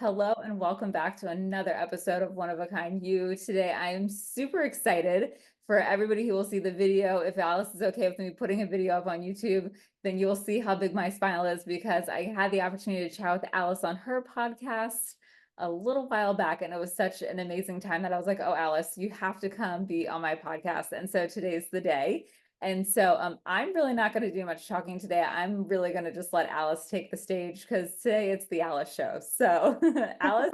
Hello and welcome back to another episode of One of a Kind You. Today I am super excited for everybody who will see the video. If Alice is okay with me putting a video up on YouTube, then you'll see how big my smile is because I had the opportunity to chat with Alice on her podcast a little while back, and it was such an amazing time that I was like, oh, Alice, you have to come be on my podcast. And so today's the day. And so I'm really not going to do much talking today. I'm really going to just let Alice take the stage because today it's the Alice show. So Alice,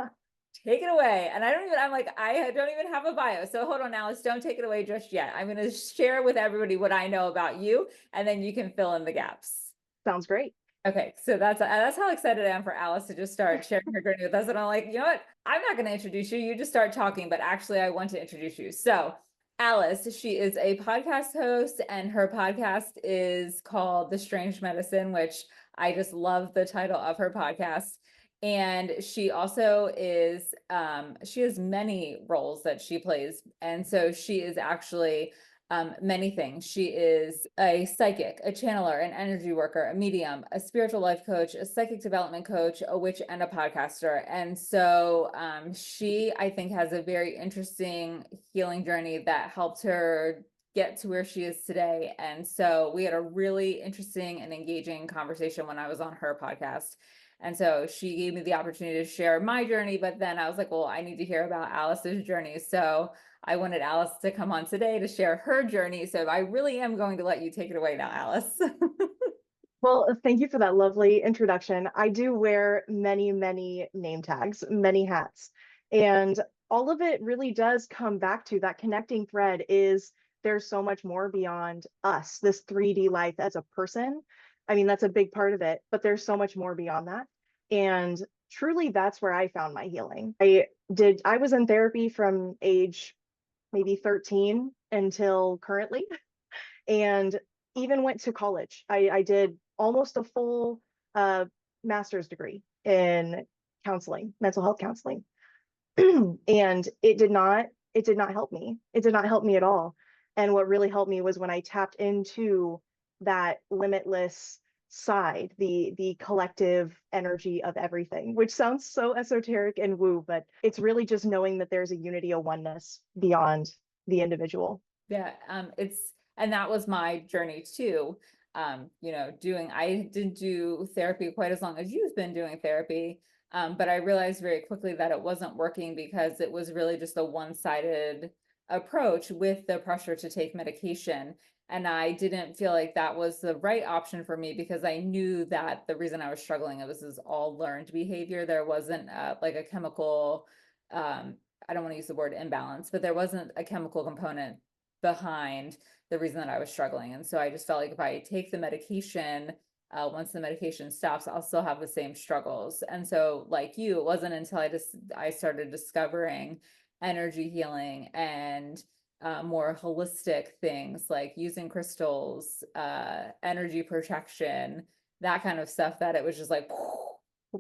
take it away. And I don't even have a bio. So hold on, Alice, don't take it away just yet. I'm going to share with everybody what I know about you, and then you can fill in the gaps. Sounds great. Okay, so that's how excited I am for Alice to just start sharing her journey with us. And I'm like, you know what? I'm not going to introduce you. You just start talking, but actually, I want to introduce you. So, Alice, she is a podcast host, and her podcast is called The Strange Medicine, which I just love the title of her podcast. And she also is, she has many roles that she plays. And so she is actually many things. She is a psychic, a channeler, an energy worker, a medium, a spiritual life coach, a psychic development coach, a witch, and a podcaster. And so she, I think, has a very interesting healing journey that helped her get to where she is today. And so we had a really interesting and engaging conversation when I was on her podcast. And so she gave me the opportunity to share my journey, but then I was like, well, I need to hear about Alice's journey. So I wanted Alice to come on today to share her journey. So I really am going to let you take it away now, Alice. Well, thank you for that lovely introduction. I do wear many, many name tags, many hats, and all of it really does come back to that connecting thread is there's so much more beyond us, this 3D life as a person. I mean, that's a big part of it, but there's so much more beyond that. And truly, that's where I found my healing. I was in therapy from age maybe 13 until currently. And even went to college. I did almost a full master's degree in counseling, mental health counseling. And it did not help me. It did not help me at all. And what really helped me was when I tapped into that limitless side, the collective energy of everything, which sounds so esoteric and woo, but it's really just knowing that there's a unity, a oneness beyond the individual. Yeah, and that was my journey too. I didn't do therapy quite as long as you've been doing therapy. But I realized very quickly that it wasn't working because it was really just a one-sided approach with the pressure to take medication. And I didn't feel like that was the right option for me because I knew that the reason I was struggling, it was is all learned behavior. There wasn't like a chemical, I don't want to use the word imbalance, but there wasn't a chemical component behind the reason that I was struggling. And so I just felt like if I take the medication, once the medication stops, I'll still have the same struggles. And so, like you, it wasn't until I started discovering energy healing and more holistic things like using crystals, energy protection, that kind of stuff, that it was just like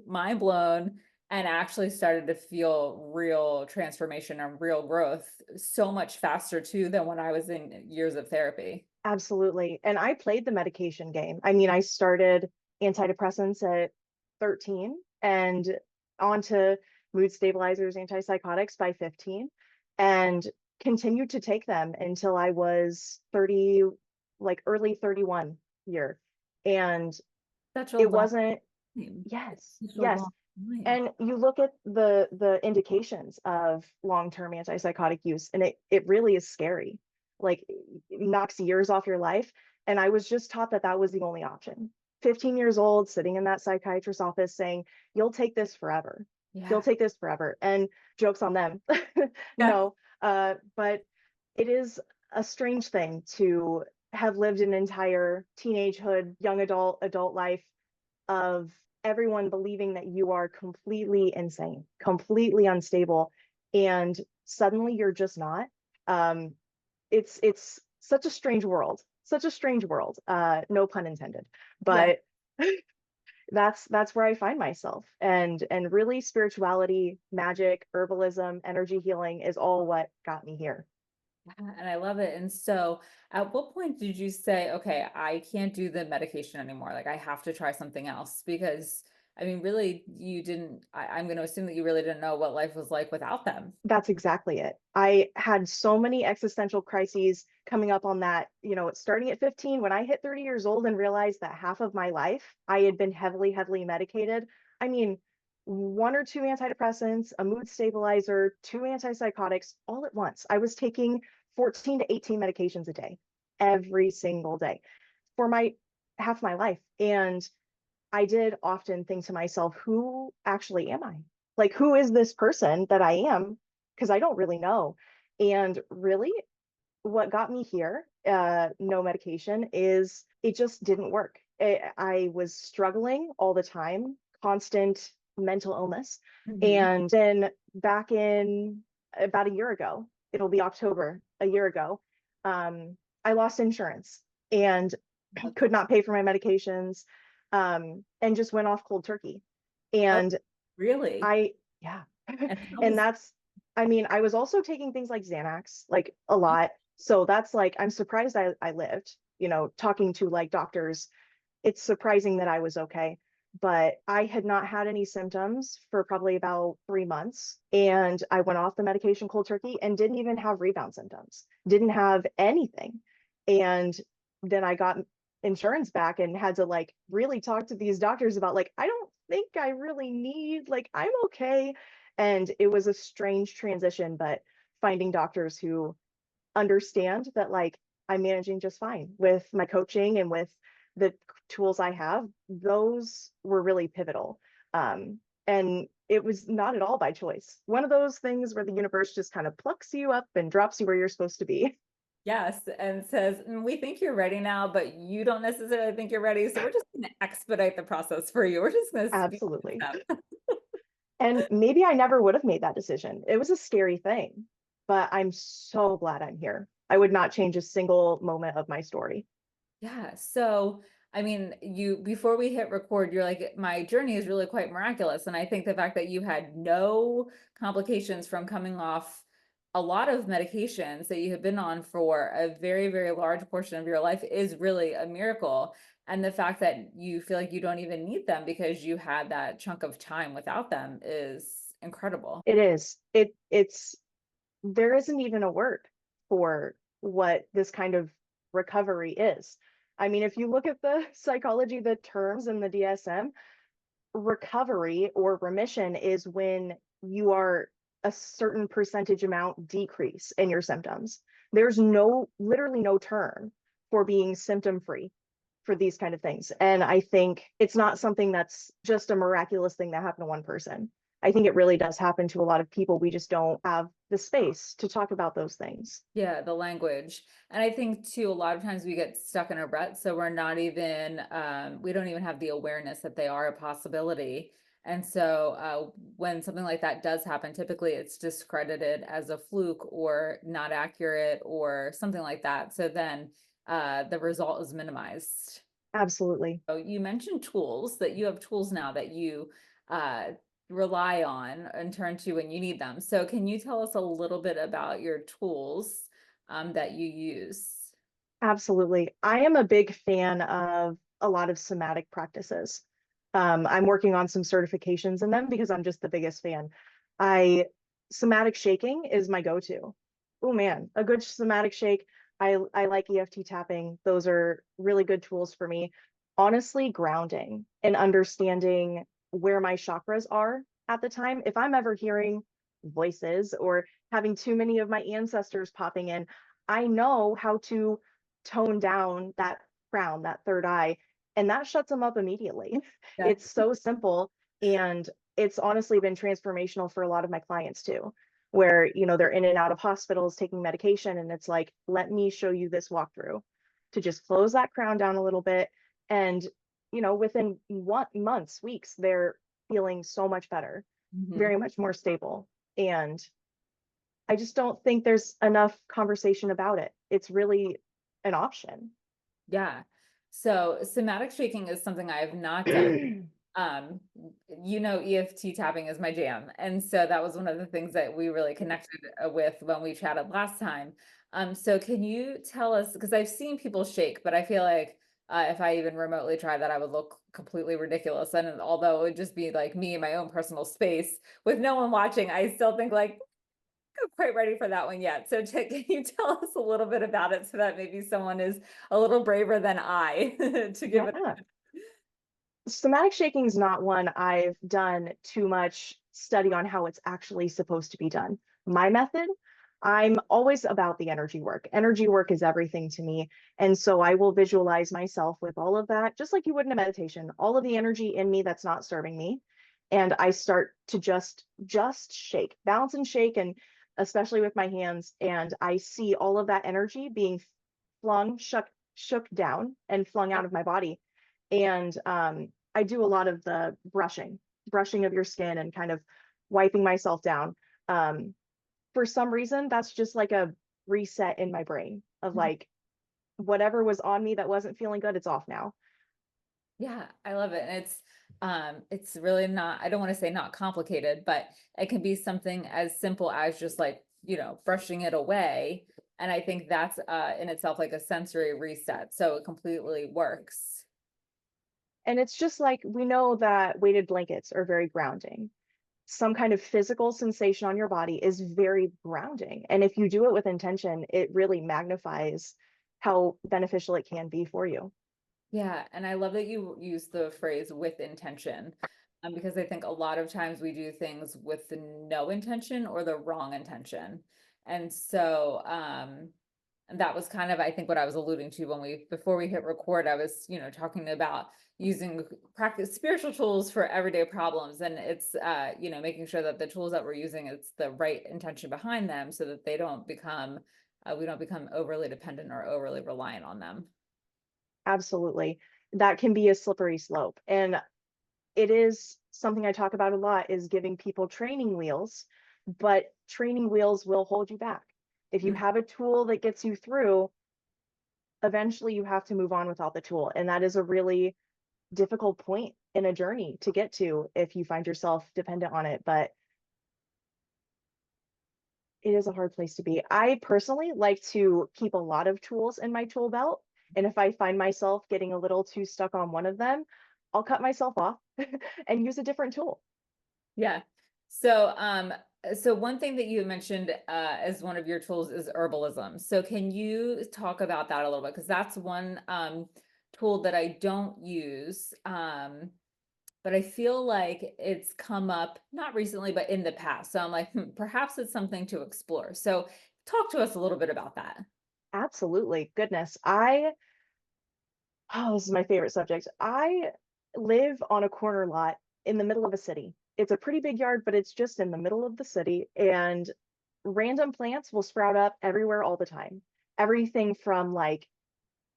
mind blown, and actually started to feel real transformation and real growth so much faster too than when I was in years of therapy. Absolutely. And I played the medication game. I mean, I started antidepressants at 13 and onto mood stabilizers, antipsychotics by 15, and continued to take them until I was 30, like early 31 year. And Such a it long wasn't, time. yes, Such a yes. long time. And you look at the indications of long-term antipsychotic use, and it really is scary. Like it knocks years off your life. And I was just taught that that was the only option. 15 years old, sitting in that psychiatrist's office saying, "You'll take this forever. You'll Yeah. take this forever." And jokes on them. Yeah. No, but it is a strange thing to have lived an entire teenagehood, young adult life of everyone believing that you are completely insane, completely unstable, and suddenly you're just not. Um, it's such a strange world, such a strange world. No pun intended, Yeah. but that's where I find myself, and really spirituality, magic, herbalism, energy healing is all what got me here. And I love it. And so, at what point did you say, okay, I can't do the medication anymore? Like, I have to try something else? Because I mean, really, you didn't, I'm going to assume that you really didn't know what life was like without them. That's exactly it. I had so many existential crises coming up on that, starting at 15, when I hit 30 years old and realized that half of my life I had been heavily, heavily medicated. I mean, one or two antidepressants, a mood stabilizer, two antipsychotics all at once. I was taking 14 to 18 medications a day, every single day for my half my life. And I did often think to myself, who actually am I? Like, who is this person that I am? Because I don't really know. And really, what got me here, no medication, is it just didn't work. I was struggling all the time, constant mental illness. Mhm. And then back in about a year ago, it'll be October, a year ago, I lost insurance and could not pay for my medications, and just went off cold turkey. Oh, And really? I, yeah. And how And was, that's, I mean, I was also taking things like Xanax, like a lot. So that's like, I'm surprised I lived, talking to like doctors. It's surprising that I was okay. But I had not had any symptoms for probably about 3 months. And I went off the medication cold turkey and didn't even have rebound symptoms, didn't have anything. And then I got insurance back and had to like really talk to these doctors about like, I don't think I really need, like, I'm okay. And it was a strange transition, but finding doctors who understand that like I'm managing just fine with my coaching and with the tools I have, those were really pivotal. And it was not at all by choice. One of those things where the universe just kind of plucks you up and drops you where you're supposed to be. yes, and says, we think you're ready now, but you don't necessarily think you're ready. So we're just going to expedite the process for you. We're just going to speed things Absolutely. up. And maybe I never would have made that decision. It was a scary thing, but I'm so glad I'm here. I would not change a single moment of my story. Yeah. So, I mean, before we hit record, you're like, my journey is really quite miraculous. And I think the fact that you had no complications from coming off a lot of medications that you have been on for a very, very large portion of your life is really a miracle. And the fact that you feel like you don't even need them because you had that chunk of time without them is incredible. It is. It's there isn't even a word for what this kind of recovery is. I mean, if you look at the psychology, the terms in the DSM, recovery or remission is when you are a certain percentage amount decrease in your symptoms. There's literally no term for being symptom free for these kind of things. And I think it's not something that's just a miraculous thing that happened to one person. I think it really does happen to a lot of people. We just don't have the space to talk about those things. Yeah, the language. And I think too, a lot of times we get stuck in our rut, so we're not even we don't even have the awareness that they are a possibility. And so when something like that does happen, typically it's discredited as a fluke or not accurate or something like that. So then the result is minimized. Absolutely. So you mentioned tools, that you have tools now that you uh, rely on and turn to when you need them. So can you tell us a little bit about your tools that you use? Absolutely. I am a big fan of a lot of somatic practices. I'm working on some certifications in them because I'm just the biggest fan. I Somatic shaking is my go-to. Oh man, a good somatic shake. I like EFT tapping. Those are really good tools for me. Honestly, grounding and understanding where my chakras are at the time. If I'm ever hearing voices or having too many of my ancestors popping in, I know how to tone down that crown, that third eye, and that shuts them up immediately. Yeah. It's so simple. And it's honestly been transformational for a lot of my clients too, where, they're in and out of hospitals taking medication. And it's like, let me show you this walkthrough to just close that crown down a little bit. And, within months, weeks, they're feeling so much better, Mhm. very much more stable. And I just don't think there's enough conversation about it. It's really an option. Yeah. So somatic shaking is something I have not done. Um, EFT tapping is my jam. And so that was one of the things that we really connected with when we chatted last time. So can you tell us, because I've seen people shake, but I feel like If I even remotely tried that, I would look completely ridiculous. And although it would just be like me in my own personal space with no one watching, I still think like, I'm quite ready for that one yet. So can you tell us a little bit about it so that maybe someone is a little braver than I to give it? Yeah. Somatic shaking is not one I've done too much study on how it's actually supposed to be done. My method, I'm always about the energy work. Energy work is everything to me. And so I will visualize myself with all of that, just like you would in a meditation, all of the energy in me that's not serving me. And I start to just shake, bounce and shake, and especially with my hands. And I see all of that energy being flung, shook down and flung out of my body. And I do a lot of the brushing of your skin and kind of wiping myself down. Um, for some reason, that's just like a reset in my brain of like whatever was on me that wasn't feeling good, it's off now. Yeah, I love it. And it's really not, I don't want to say not complicated, but it can be something as simple as just like, brushing it away. And I think that's in itself like a sensory reset. So it completely works. And it's just like we know that weighted blankets are very grounding. Some kind of physical sensation on your body is very grounding. And if you do it with intention, it really magnifies how beneficial it can be for you. Yeah, and I love that you use the phrase with intention, because I think a lot of times we do things with the no intention or the wrong intention. And so, and that was kind of, I think, what I was alluding to when before we hit record, I was, talking about using practice spiritual tools for everyday problems. And it's, making sure that the tools that we're using, it's the right intention behind them so that we don't become overly dependent or overly reliant on them. Absolutely. That can be a slippery slope. And it is something I talk about a lot is giving people training wheels, but training wheels will hold you back. If you have a tool that gets you through, eventually you have to move on without the tool. And that is a really difficult point in a journey to get to if you find yourself dependent on it. But it is a hard place to be. I personally like to keep a lot of tools in my tool belt. And if I find myself getting a little too stuck on one of them, I'll cut myself off and use a different tool. Yeah. So, so one thing that you mentioned as one of your tools is herbalism. So can you talk about that a little bit? Because that's one tool that I don't use. But I feel like it's come up not recently, but in the past. So I'm like, perhaps it's something to explore. So talk to us a little bit about that. Absolutely. Goodness. Oh, this is my favorite subject. I live on a corner lot in the middle of a city. It's a pretty big yard, but it's just in the middle of the city. And random plants will sprout up everywhere all the time. Everything from like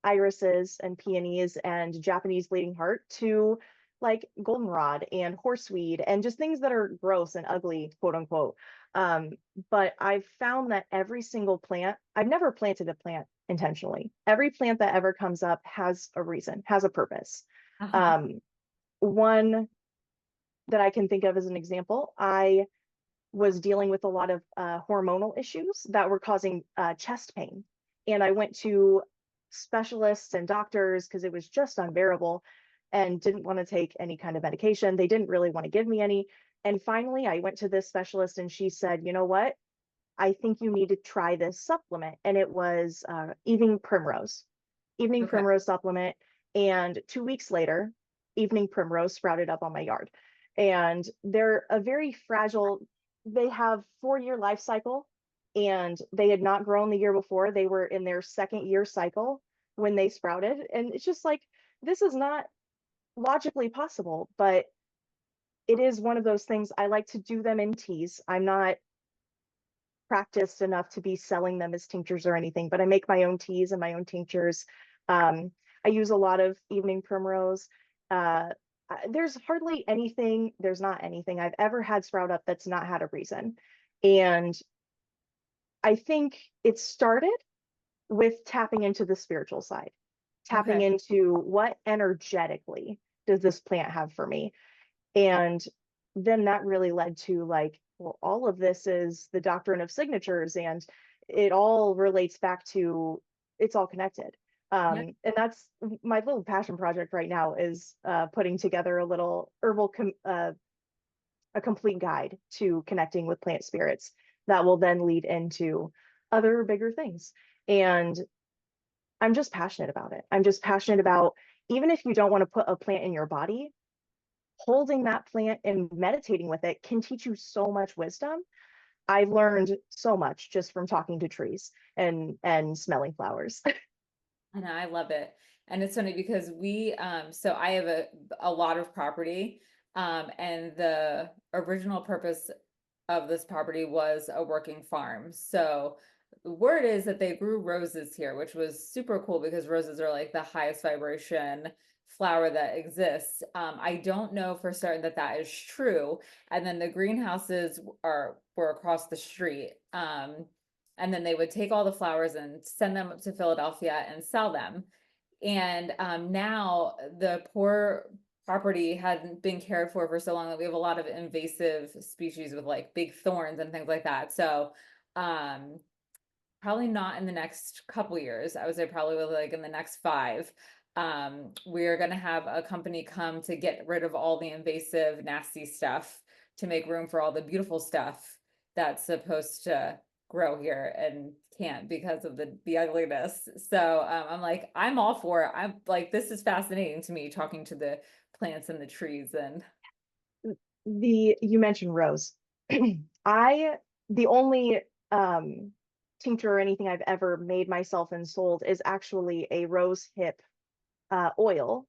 irises and peonies and Japanese bleeding heart to like goldenrod and horseweed and just things that are gross and ugly, quote unquote. Um, but I've found that every single plant, I've never planted a plant intentionally. Every plant that ever comes up has a reason, has a purpose. Uh-huh. Um, one that I can think of as an example, I was dealing with a lot of hormonal issues that were causing chest pain. And I went to specialists and doctors because it was just unbearable and didn't want to take any kind of medication. They didn't really want to give me any. And finally, I went to this specialist and she said, you know what? I think you need to try this supplement. And it was evening Okay. primrose supplement. And 2 weeks later, evening primrose sprouted up on my yard. And they're a very fragile, they have 4 year life cycle and they had not grown the year before. They were in their second year cycle when they sprouted. And it's just like, this is not logically possible, but it is one of those things. I like to do them in teas. I'm not practiced enough to be selling them as tinctures or anything, but I make my own teas and my own tinctures. I use a lot of evening primrose. Uh, there's hardly anything, there's not anything I've ever had sprout up that's not had a reason. And I think it started with tapping into the spiritual side, tapping Okay. into what energetically does this plant have for me? And then that really led to like, well, all of this is the doctrine of signatures and it all relates back to it's all connected. Yeah. And that's my little passion project right now is putting together a little a complete guide to connecting with plant spirits that will then lead into other bigger things. And I'm just passionate about it. I'm just passionate about, even if you don't want to put a plant in your body, holding that plant and meditating with it can teach you so much wisdom. I've learned so much just from talking to trees and smelling flowers. And I love it. And it's funny because so I have a lot of property, and the original purpose of this property was a working farm. So the word is that they grew roses here, which was super cool because roses are like the highest vibration flower that exists. I don't know for certain that that is true. And then the greenhouses were across the street. And then they would take all the flowers and send them up to Philadelphia and sell them. And now the poor property hadn't been cared for so long that we have a lot of invasive species with like big thorns and things like that. So um, probably not in the next couple years. I would say probably with like in the next 5. We're gonna have a company come to get rid of all the invasive, nasty stuff to make room for all the beautiful stuff that's supposed to grow here and can't because of the ugliness. So I'm like, I'm all for it. I'm like, this is fascinating to me talking to the plants and the trees and The You mentioned rose. I the only tincture or anything I've ever made myself and sold is actually a rose hip oil.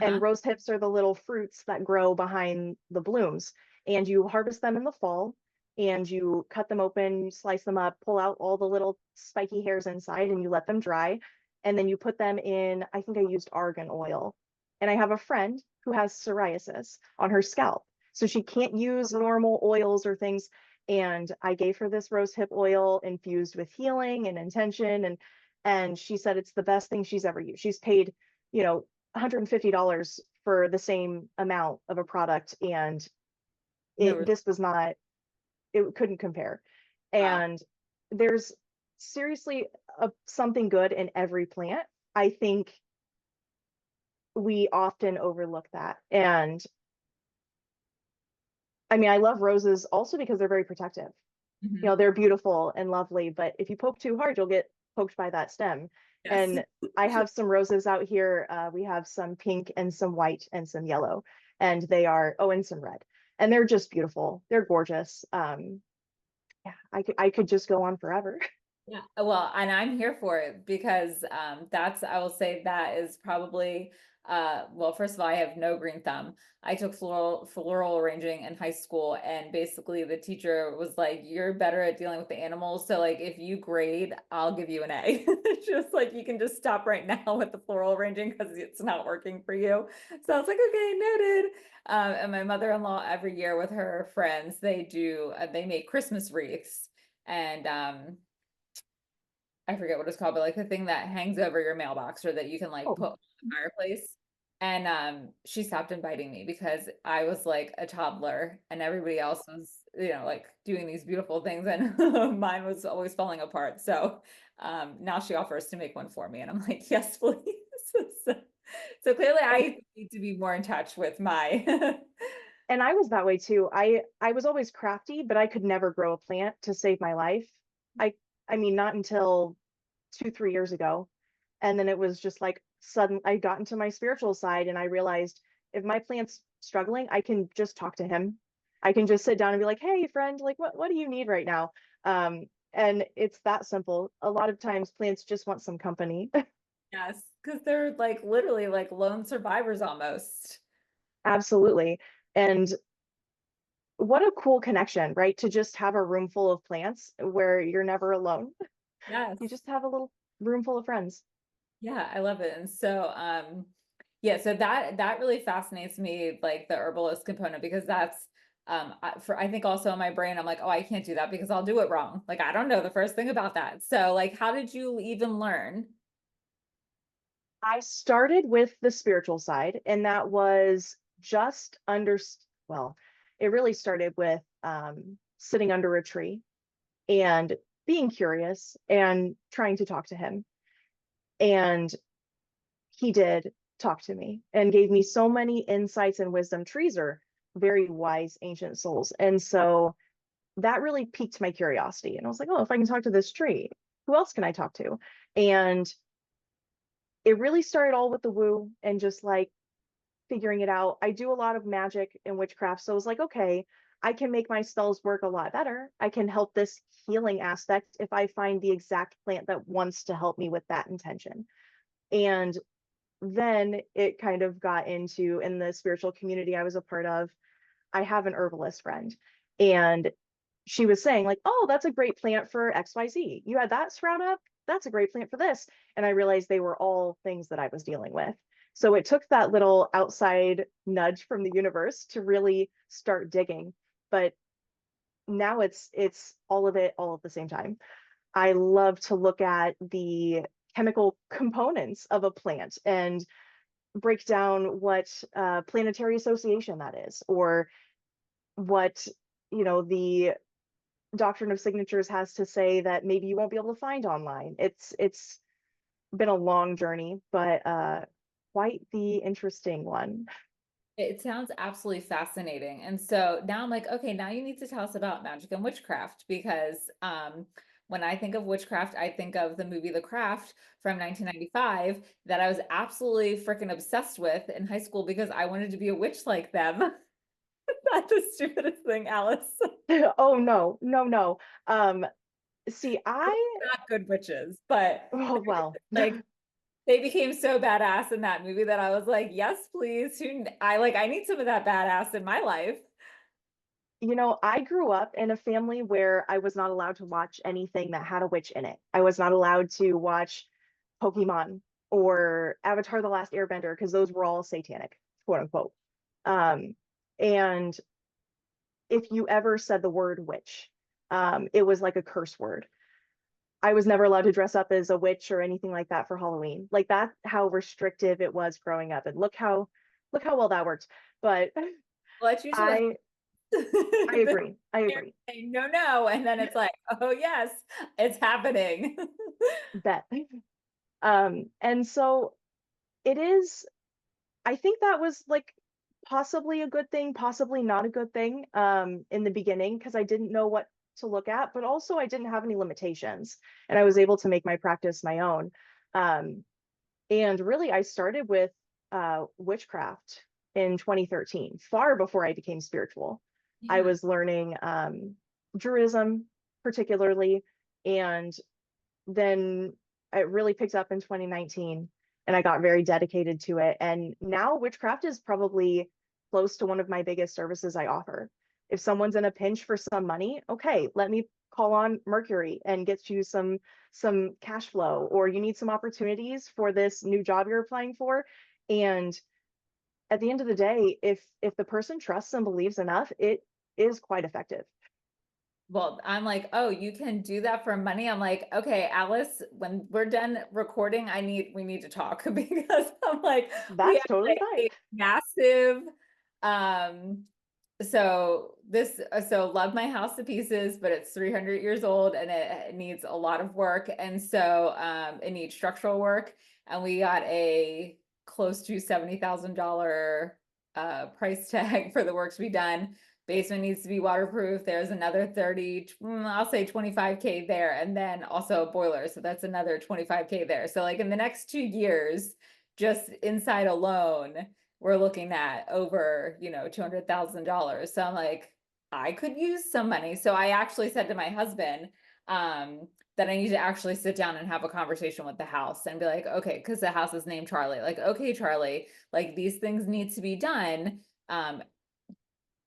And uh-huh. rose hips are the little fruits that grow behind the blooms. And you harvest them in the fall and you cut them open, you slice them up, pull out all the little spiky hairs inside, and you let them dry. And then you put them in, I think I used argan oil. And I have a friend who has psoriasis on her scalp. So she can't use normal oils or things. And I gave her this rose hip oil infused with healing and intention. And she said it's the best thing she's ever used. She's paid, you know, $150 for the same amount of a product, and No, this was not, it couldn't compare. wow. And there's seriously something good in every plant. I think we often overlook that. And I mean, I love roses also because they're very protective. You Mhm. know, they're beautiful and lovely, but if you poke too hard, you'll get poked by that stem. Yes. And I have some roses out here. We have some pink and some white and some yellow, and they are, oh, and some red. And they're just beautiful. They're gorgeous. Yeah, I could just go on forever. Yeah, well, and I'm here for it because I will say that is probably well, first of all, I have no green thumb. I took floral arranging in high school, and basically the teacher was like, "You're better at dealing with the animals, so like if you grade, I'll give you an A." Just like you can just stop right now with the floral arranging because it's not working for you. So I was like, "Okay, noted." And my mother-in-law every year with her friends, they make Christmas wreaths and I forget what it's called, but like the thing that hangs over your mailbox or that you can like Oh, put on the fireplace. And she stopped inviting me because I was like a toddler and everybody else was, like doing these beautiful things and mine was always falling apart. So now she offers to make one for me and I'm like, yes, please. So, so clearly and I need to be more in touch with my and I was that way too. I was always crafty, but I could never grow a plant to save my life. I I mean, not until 2, 3 years ago. And then it was just like sudden, I got into my spiritual side and I realized if my plant's struggling, I can just talk to him. I can just sit down and be like, hey, friend, like what do you need right now? And it's that simple. A lot of times plants just want some company. Yes, because they're like literally like lone survivors almost. Absolutely. And what a cool connection, right? To just have a room full of plants where you're never alone. Yes. You just have a little room full of friends. Yeah, I love it. And so yeah, so that really fascinates me, like the herbalist component, because that's I think also in my brain, I'm like, oh, I can't do that because I'll do it wrong. Like I don't know the first thing about that. So like how did you even learn? I started with the spiritual side, and that was just well, it really started with sitting under a tree and being curious and trying to talk to him. And he did talk to me and gave me so many insights and wisdom. Trees are very wise ancient souls. And so that really piqued my curiosity. And I was like, oh, if I can talk to this tree, who else can I talk to? And it really started all with the woo and just like figuring it out. I do a lot of magic and witchcraft. So I was like, okay, I can make my spells work a lot better. I can help this healing aspect if I find the exact plant that wants to help me with that intention. And then it kind of got into, in the spiritual community I was a part of, I have an herbalist friend, and she was saying like, oh, that's a great plant for XYZ. You had that sprout up. That's a great plant for this. And I realized they were all things that I was dealing with. So it took that little outside nudge from the universe to really start digging. But now it's all of it all at the same time. I love to look at the chemical components of a plant and break down what planetary association that is, or what the doctrine of signatures has to say that maybe you won't be able to find online. It's been a long journey, but quite the interesting one. It sounds absolutely fascinating. And so now I'm like, okay, now you need to tell us about magic and witchcraft, because when I think of witchcraft, I think of the movie The Craft from 1995 that I was absolutely freaking obsessed with in high school because I wanted to be a witch like them. That's the stupidest thing, Alice. Oh no, no, no. See, Not good witches, but oh well. like they became so badass in that movie that I was like, yes, please. I need some of that badass in my life. I grew up in a family where I was not allowed to watch anything that had a witch in it. I was not allowed to watch Pokemon or Avatar The Last Airbender because those were all satanic, quote unquote. Um, and if you ever said the word witch, it was like a curse word. I was never allowed to dress up as a witch or anything like that for Halloween. Like that's how restrictive it was growing up. And look how well that worked. But Well, that's usually I I the agree. I parents agree. say, no, no. And then it's like, oh, yes, it's happening. Bet. And so it is, I think that was like possibly a good thing, possibly not a good thing, in the beginning, because I didn't know what to look at, but also I didn't have any limitations and I was able to make my practice my own. Um, and really, I started with witchcraft in 2013, far before I became spiritual. I Yeah. was learning Druidism, particularly, and then it really picked up in 2019 and I got very dedicated to it. And now witchcraft is probably close to one of my biggest services I offer. If someone's in a pinch for some money, okay, let me call on Mercury and get you some cash flow, or you need some opportunities for this new job you're applying for. And at the end of the day, if the person trusts and believes enough, it is quite effective. Well, I'm like, oh, you can do that for money. I'm like, okay, Alice, when we're done recording, we need to talk because I'm like, we That's have totally like fine. a massive, um, so love my house to pieces, but it's 300 years old and it needs a lot of work. And so, it needs structural work. And we got a close to $70,000, price tag for the work to be done. Basement needs to be waterproof. There's another 30, I'll say 25K there. And then also a boiler. So that's another 25K there. So like in the next 2 years, just inside alone, we're looking at over, $200,000. So I'm like, I could use some money. So I actually said to my husband, that I need to actually sit down and have a conversation with the house and be like, okay, because the house is named Charlie. Like, okay, Charlie, like these things need to be done.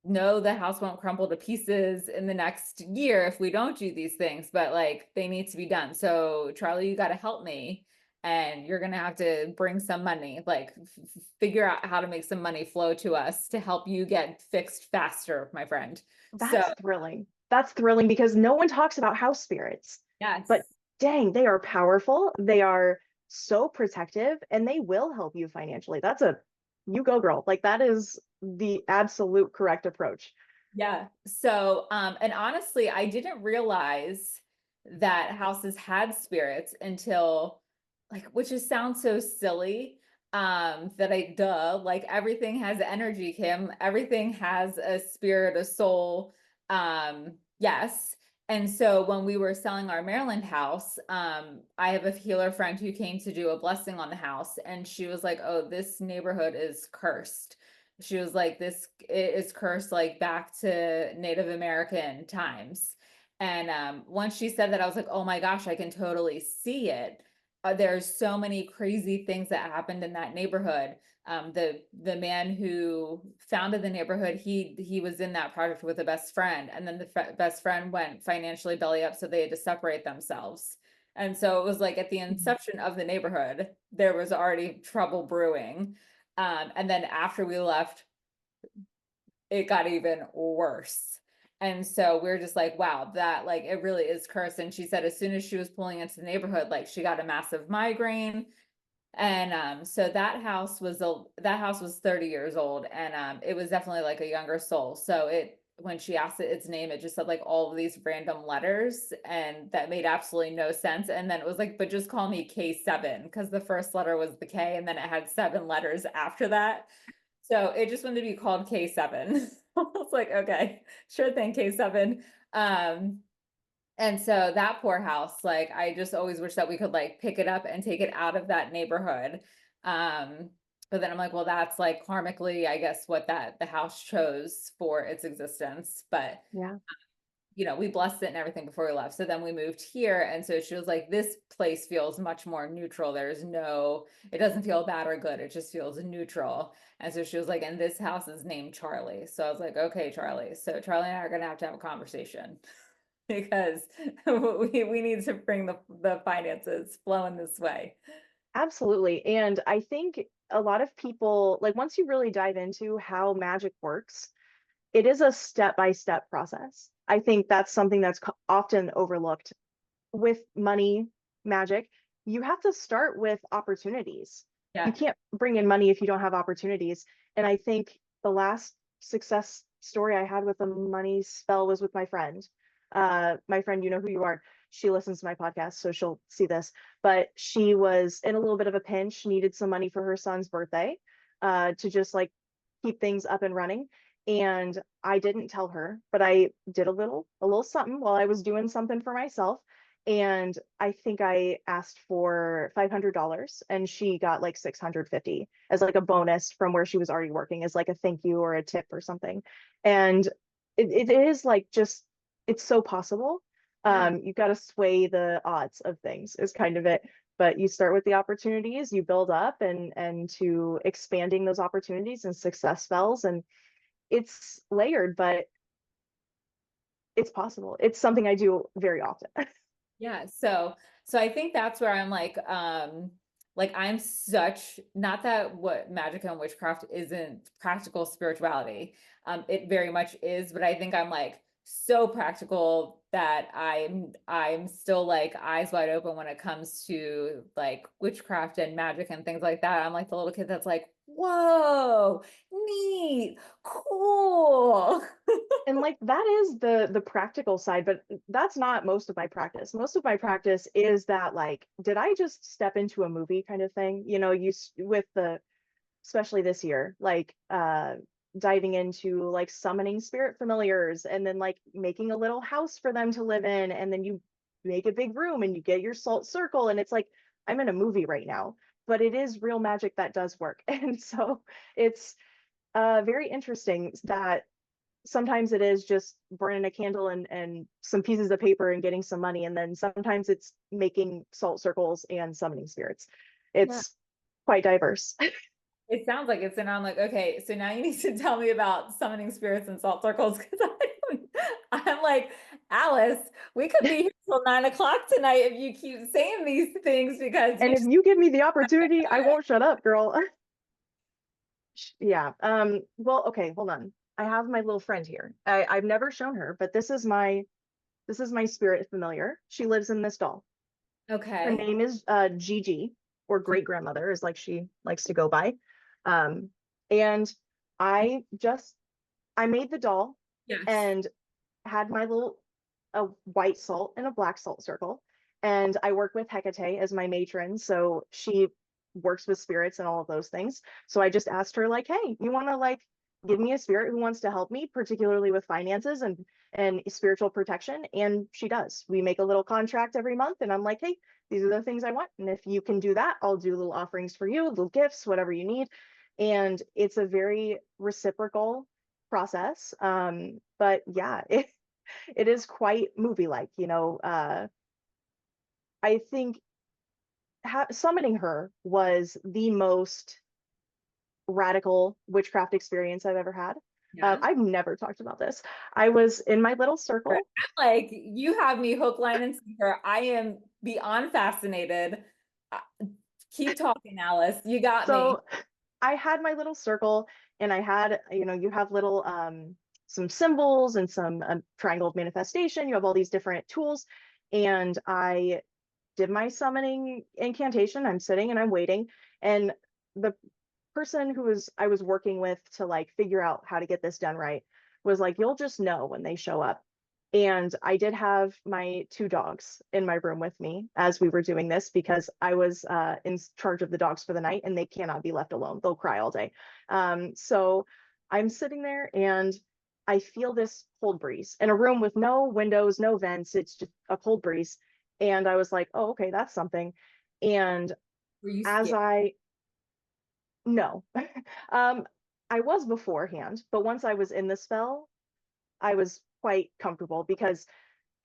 No, the house won't crumble to pieces in the next year if we don't do these things, but like they need to be done. So, Charlie, you got to help me, and you're going to have to bring some money, like figure out how to make some money flow to us to help you get fixed faster, my friend. So, That's thrilling. That's thrilling because no one talks about house spirits. yes. But dang, they are powerful. They are so protective and they will help you financially. You go girl. Like that is the absolute correct approach. Yeah. So, and honestly, I didn't realize that houses had spirits until, like, which just sounds so silly. that like everything has energy, Kim. Everything has a spirit, a soul. Yes. And so when we were selling our Maryland house, I have a healer friend who came to do a blessing on the house, and she was like, "Oh, this neighborhood is cursed." She was like, "This is cursed like back to Native American times." And once she said that, I was like, "Oh my gosh, I can totally see it." There's so many crazy things that happened in that neighborhood. The man who founded the neighborhood, he was in that project with a best friend, and then the best friend went financially belly up, so they had to separate themselves. And so it was like at the inception of the neighborhood, there was already trouble brewing. And then after we left, it got even worse. And so we're just like, wow, that like it really is cursed. And she said as soon as she was pulling into the neighborhood, like she got a massive migraine. And so that house was 30 years old, and it was definitely like a younger soul. So it when she asked it its name, it just said like all of these random letters, and that made absolutely no sense. And then it was like, but just call me K7, because the first letter was the K, and then it had 7 letters after that. So it just wanted to be called K7. I was like, okay, sure thing, K7. Um, and so that poor house, like I just always wish that we could like pick it up and take it out of that neighborhood. Um, but then I'm like, well, that's like karmically, I guess, what the house chose for its existence. But Yeah. we blessed it and everything before we left. So then we moved here. And so she was like, this place feels much more neutral. It doesn't feel bad or good. It just feels neutral. And so she was like, and this house is named Charlie. So I was like, okay, Charlie. So Charlie and I are going to have a conversation because we need to bring the finances flowing this way. Absolutely. And I think a lot of people, like once you really dive into how magic works, it is a step-by-step process. I think that's something that's often overlooked with money magic. You have to start with opportunities. You Yeah. can't bring in money if you don't have opportunities. And I think the last success story I had with a money spell was with my friend. My friend, you know who you are. She listens to my podcast, so she'll see this. But she was in a little bit of a pinch, needed some money for her son's birthday, to just like keep things up and running. And I didn't tell her, but I did a little something while I was doing something for myself. And I think I asked for $500 and she got like 650 as like a bonus from where she was already working as like a thank you or a tip or something. And it is like just it's so possible. Yeah. You've got to sway the odds of things is kind of it. But you start with the opportunities, you build up and to expanding those opportunities and success spells. And it's layered, but it's possible. It's something I do very often. Yeah. So I think that's where I'm like I'm such not that what magic and witchcraft isn't practical spirituality. It very much is, but I think I'm like so practical that I'm still like eyes wide open when it comes to like witchcraft and magic and things like that. I'm like the little kid that's like, whoa, neat, cool. And like that is the practical side, but that's not most of my practice. Most of my practice is that like, did I just step into a movie kind of thing? You know, with the especially this year, like diving into like summoning spirit familiars and then like making a little house for them to live in, and then you make a big room and you get your salt circle, and it's like I'm in a movie right now, but it is real magic that does work. And so it's very interesting that sometimes it is just burning a candle and some pieces of paper and getting some money. And then sometimes it's making salt circles and summoning spirits. Yeah. It's quite diverse. It sounds like it's, and I'm like, okay, so now you need to tell me about summoning spirits and salt circles because I'm like, Alice, we could be here till 9 o'clock tonight if you keep saying these things because And you if just you give me the opportunity, I won't shut up, girl. Yeah. Well, okay, hold on. I have my little friend here. I've never shown her, but this is my spirit familiar. She lives in this doll. Her okay. name is Gigi, or great grandmother, is like she likes to go by. Um, and I just I made the doll Yes. and had my little a white salt and a black salt circle. And I work with Hecate as my matron. So she works with spirits and all of those things. So I just asked her like, hey, you want to like give me a spirit who wants to help me, particularly with finances and spiritual protection? And she does. We make a little contract every month, and I'm like, hey, these are the things I want. And if you can do that, I'll do little offerings for you, little gifts, whatever you need. And it's a very reciprocal process. But yeah, it is quite movie like, you know. I think summoning her was the most radical witchcraft experience I've ever had. Yeah. I've never talked about this. I was in my little Right. circle. I'm like, you have me hook, line, and sinker. I am beyond fascinated. Uh, Keep talking, Alice. You got me. So I had my little circle, and I had, you know, you have little some symbols and some triangle of manifestation. You have all these different tools, and I did my summoning incantation. I'm sitting and I'm waiting, and the person who was I was working with to like figure out how to get this done right was like, you'll just know when they show up. And I did have my two dogs in my room with me as we were doing this, because I was in charge of the dogs for the night, and they cannot be left alone. They'll cry all day. So I'm sitting there, and I feel this cold breeze in a room with no windows, no vents. It's just a cold breeze. And I was like, oh, okay, that's something. And Were you as scared? I no. Um, I was beforehand, but once I was in the spell, I was quite comfortable, because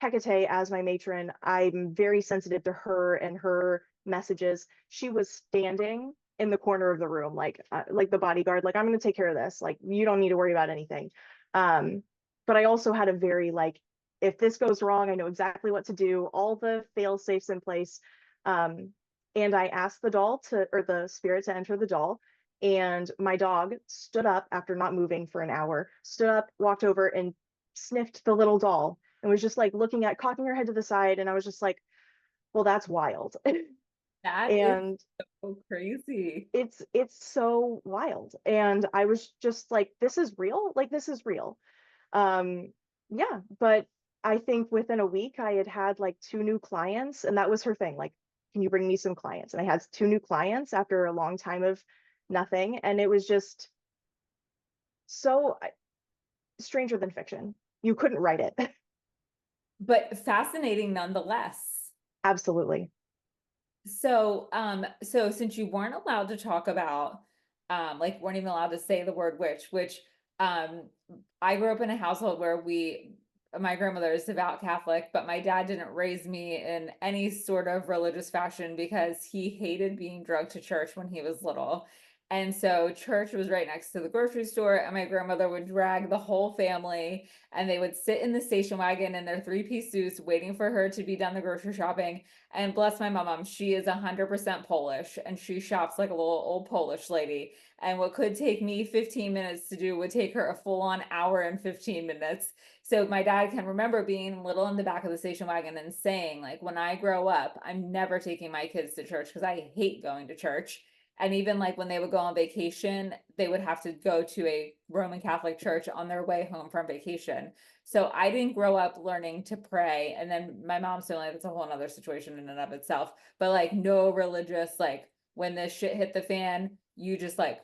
Hecate, as my matron, I'm very sensitive to her and her messages. She was standing in the corner of the room, like the bodyguard, like, I'm going to take care of this. Like, you don't need to worry about anything. Um, but I also had a very like, if this goes wrong, I know exactly what to do. All the fail safes in place. Um, and I asked the doll to, or the spirit to enter the doll. And my dog stood up after not moving for an hour, stood up, walked over, and sniffed the little doll, and was just like looking at, cocking her head to the side. And I was just like, well, that's wild. That is And so crazy. it's so wild. And I was just like, this is real. Like, this is real. Um, yeah, but I think within a week I had had like two new clients, and that was her thing. Like, can you bring me some clients? And I had two new clients after a long time of nothing. And it was just so stranger than fiction. You couldn't write it. But fascinating nonetheless. Absolutely. So since you weren't allowed to talk about, like weren't even allowed to say the word witch, which, um, I grew up in a household where my grandmother is devout Catholic, but my dad didn't raise me in any sort of religious fashion because he hated being drugged to church when he was little. And so church was right next to the grocery store, and my grandmother would drag the whole family, and they would sit in the station wagon in their three-piece suits waiting for her to be done the grocery shopping. And bless my mom, she is 100% Polish, and she shops like a little old Polish lady. And what could take me 15 minutes to do would take her a full on hour and 15 minutes. So my dad can remember being little in the back of the station wagon and saying, like, when I grow up, I'm never taking my kids to church because I hate going to church. And even like when they would go on vacation, they would have to go to a Roman Catholic church on their way home from vacation. So I didn't grow up learning to pray. And then my mom's family, that's a whole nother situation in and of itself. But like no religious, like when this shit hit the fan, you just like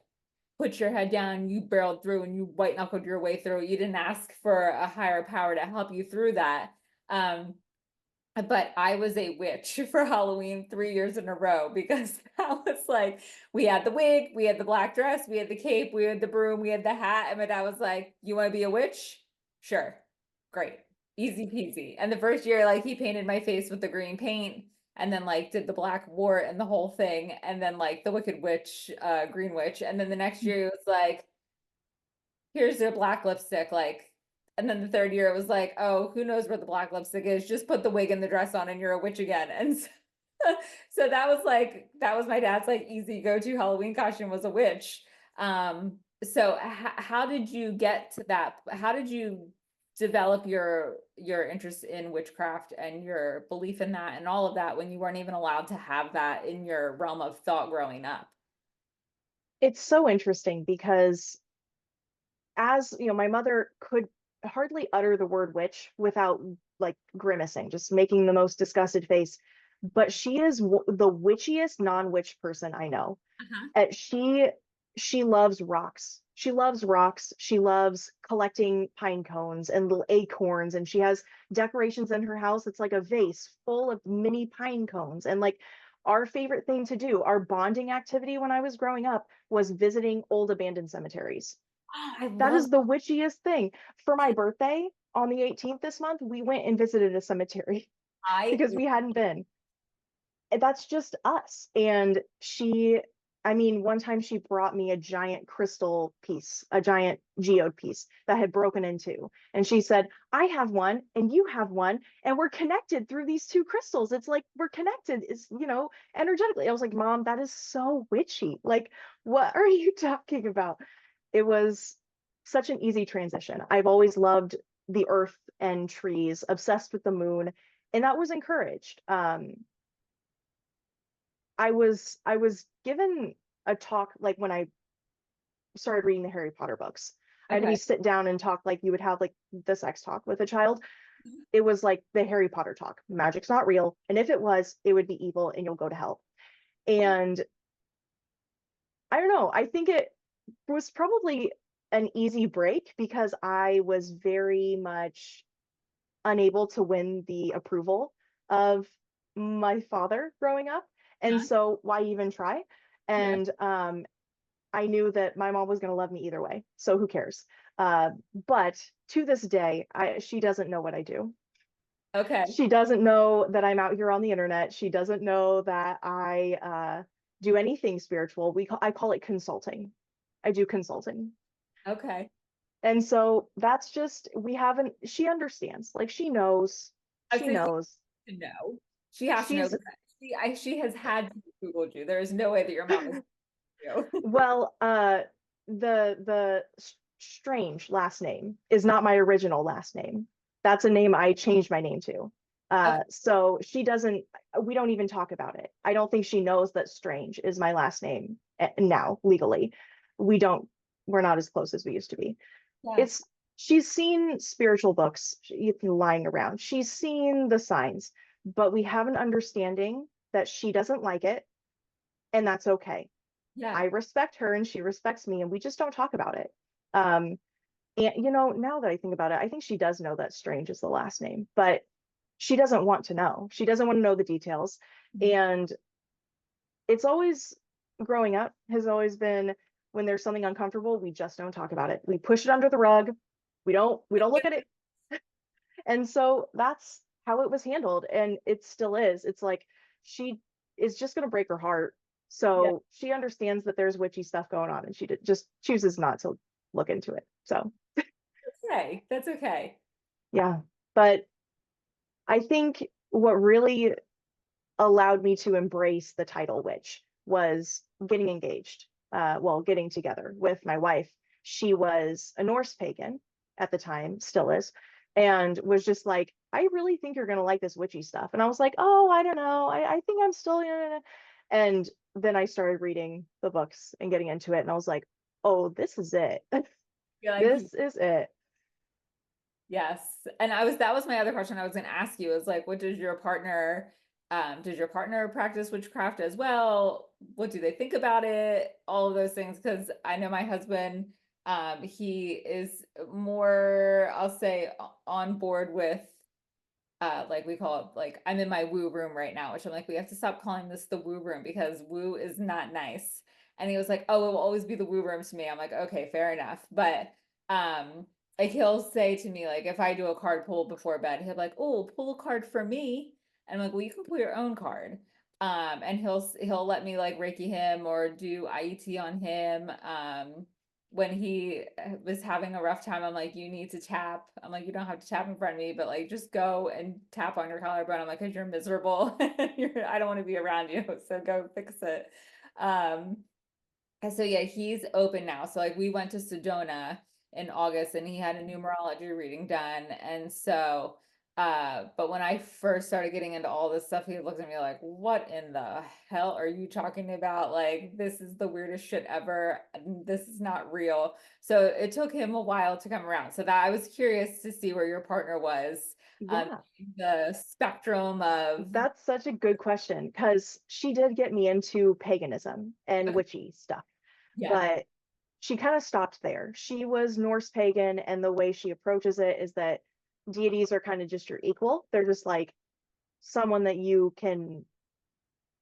put your head down, you barreled through and you white knuckled your way through. You didn't ask for a higher power to help you through that. Um, but I was a witch for Halloween 3 years in a row because that was like, we had the wig, we had the black dress, we had the cape, we had the broom, we had the hat. And my dad was like, you want to be a witch? Sure. Great. Easy peasy. And the first year, like, he painted my face with the green paint and then like did the black wart and the whole thing. And then like the Wicked Witch, Green Witch. And then the next year it was like, here's your black lipstick, like, and then the third year it was like, oh, who knows where the black lipstick is? Just put the wig and the dress on and you're a witch again. And so, so that was like, that was my dad's like easy go-to Halloween costume, was a witch. So how did you get to that? How did you develop your interest in witchcraft and your belief in that and all of that when you weren't even allowed to have that in your realm of thought growing up? It's so interesting because, as you know, my mother could hardly utter the word witch without like grimacing, just making the most disgusted face. but she is the witchiest non-witch person I know. Uh-huh. And she loves rocks. She loves rocks. She loves collecting pine cones and little acorns, and she has decorations in her house. It's like a vase full of mini pine cones. And like our favorite thing to do, our bonding activity when I was growing up was visiting old abandoned cemeteries. Oh, I That love is the witchiest thing. For my birthday on the 18th this month, we went and visited a cemetery I because we hadn't been. That's just us. And I mean, one time she brought me a giant crystal piece, a giant geode piece that had broken in two. And she said, I have one and you have one, and we're connected through these two crystals. It's like we're connected, is, energetically. I was like, Mom, that is so witchy. Like, what are you talking about? It was such an easy transition. I've always loved the earth and trees, obsessed with the moon, and that was encouraged. I was given a talk like when I started reading the Harry Potter books. I had to be okay. sit down and talk like you would have like the sex talk with a child. It was like the Harry Potter talk. Magic's not real, and if it was, it would be evil and you'll go to hell. And I don't know. I think it was probably an easy break because I was very much unable to win the approval of my father growing up. And Huh? so why even try? Yeah. And I knew that my mom was going to love me either way. So who cares? But to this day, she doesn't know what I do. Okay. She doesn't know that I'm out here on the internet. She doesn't know that I do anything spiritual. I call it consulting. I do consulting. Okay. And so that's just, she understands, like I she say she knows. has to know. She has to know She's, because she has had to Googled you. There is no way that your mom is you. well, the Strange last name is not my original last name. That's a name I changed my name to. Okay. So we don't even talk about it. I don't think she knows that Strange is my last name now legally. We don't, we're not as close as we used to be. Yeah. It's, she's seen spiritual books lying around. She's seen the signs, but we have an understanding that she doesn't like it, and that's okay. Yeah. I respect her and she respects me, and we just don't talk about it. Um, and now that I think about it, I think she does know that Strange is the last name, but she doesn't want to know. She doesn't want to know the details. Mhm. And it's always, growing up has always been, when there's something uncomfortable, we just don't talk about it. We push it under the rug. We don't look at it. And so that's how it was handled. And it still is. It's like she is just going to break her heart. Yeah. So she understands that there's witchy stuff going on, and she just chooses not to look into it. So Okay. That's okay. yeah. But I think what really allowed me to embrace the title witch was getting engaged. Well, getting together with my wife. She was a Norse pagan at the time, still is, and was just like, I really think you're gonna like this witchy stuff. And I was like, oh, I don't know. I think I'm still gonna. And then I started reading the books and getting into it, and I was like, oh, this is it. You're like, This is it. yes. And that was my other question I was going to ask you is like, what does your partner practice witchcraft as well? What do they think about it? All of those things. Because I know my husband, he is more, I'll say, on board with like we call it, like I'm in my woo room right now, which I'm like, we have to stop calling this the woo room because woo is not nice. And he was like, oh, it will always be the woo room to me. I'm like, okay, fair enough. But like he'll say to me, like if I do a card pull before bed, he'll be like, oh, pull a card for me. And I'm like, well, you can pull your own card. And he'll let me like Reiki him or do IET on him. When he was having a rough time, I'm like, you need to tap. I'm like, you don't have to tap in front of me, but like, just go and tap on your collarbone. I'm like, because you're miserable. I don't want to be around you. So go fix it. Um, and so yeah, he's open now. So like we went to Sedona in August and he had a numerology reading done. And so but when I first started getting into all this stuff, he looked at me like, what in the hell are you talking about? Like, this is the weirdest shit ever. This is not real. So it took him a while to come around. So that I was curious to see where your partner was. Yeah. the spectrum of, That's such a good question because she did get me into paganism and okay, witchy stuff, yeah, but she kind of stopped there. She was Norse pagan, and the way she approaches it is that deities are kind of just your equal. They're just like someone that you can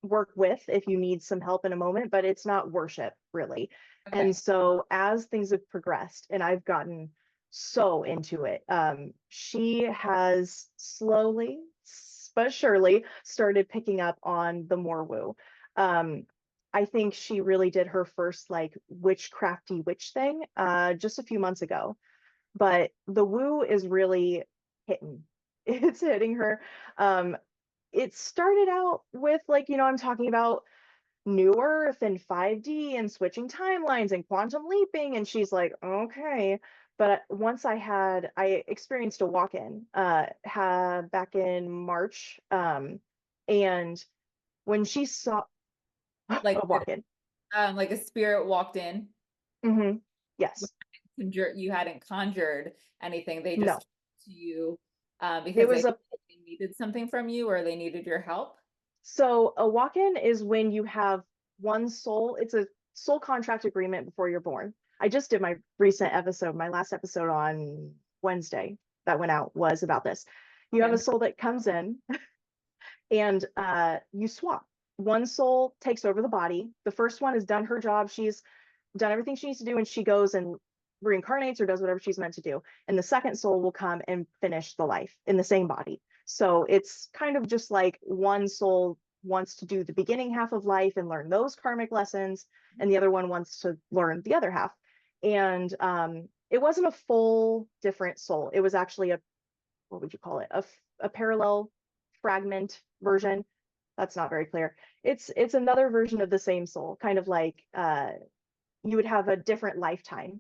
work with if you need some help in a moment, but it's not worship really. And okay, so as things have progressed and I've gotten so into it, she has slowly but surely started picking up on the more woo. Um, I think she really did her first like witchcrafty witch thing just a few months ago, but the woo is really hitting. It's hitting her. Um, it started out with like, I'm talking about New Earth and 5D and switching timelines and quantum leaping. And she's like, okay. But once I experienced a walk-in back in March. And when she saw like a walk-in, like a spirit walked in, hmm yes, you hadn't conjured anything, they just no, came to you it because was a they needed something from you or they needed your help. so a walk-in is when you have one soul. It's a soul contract agreement before you're born. I just did my last episode on Wednesday that went out was about this. You have a Okay. soul that comes in and you swap. One soul takes over the body. The first one has done her job. She's done everything she needs to do, and she goes and reincarnates or does whatever she's meant to do. And the second soul will come and finish the life in the same body. So it's kind of just like one soul wants to do the beginning half of life and learn those karmic lessons, and the other one wants to learn the other half. And it wasn't a full different soul. It was actually what would you call it? A parallel fragment version. That's not very clear. It's another version of the same soul, kind of like you would have a different lifetime,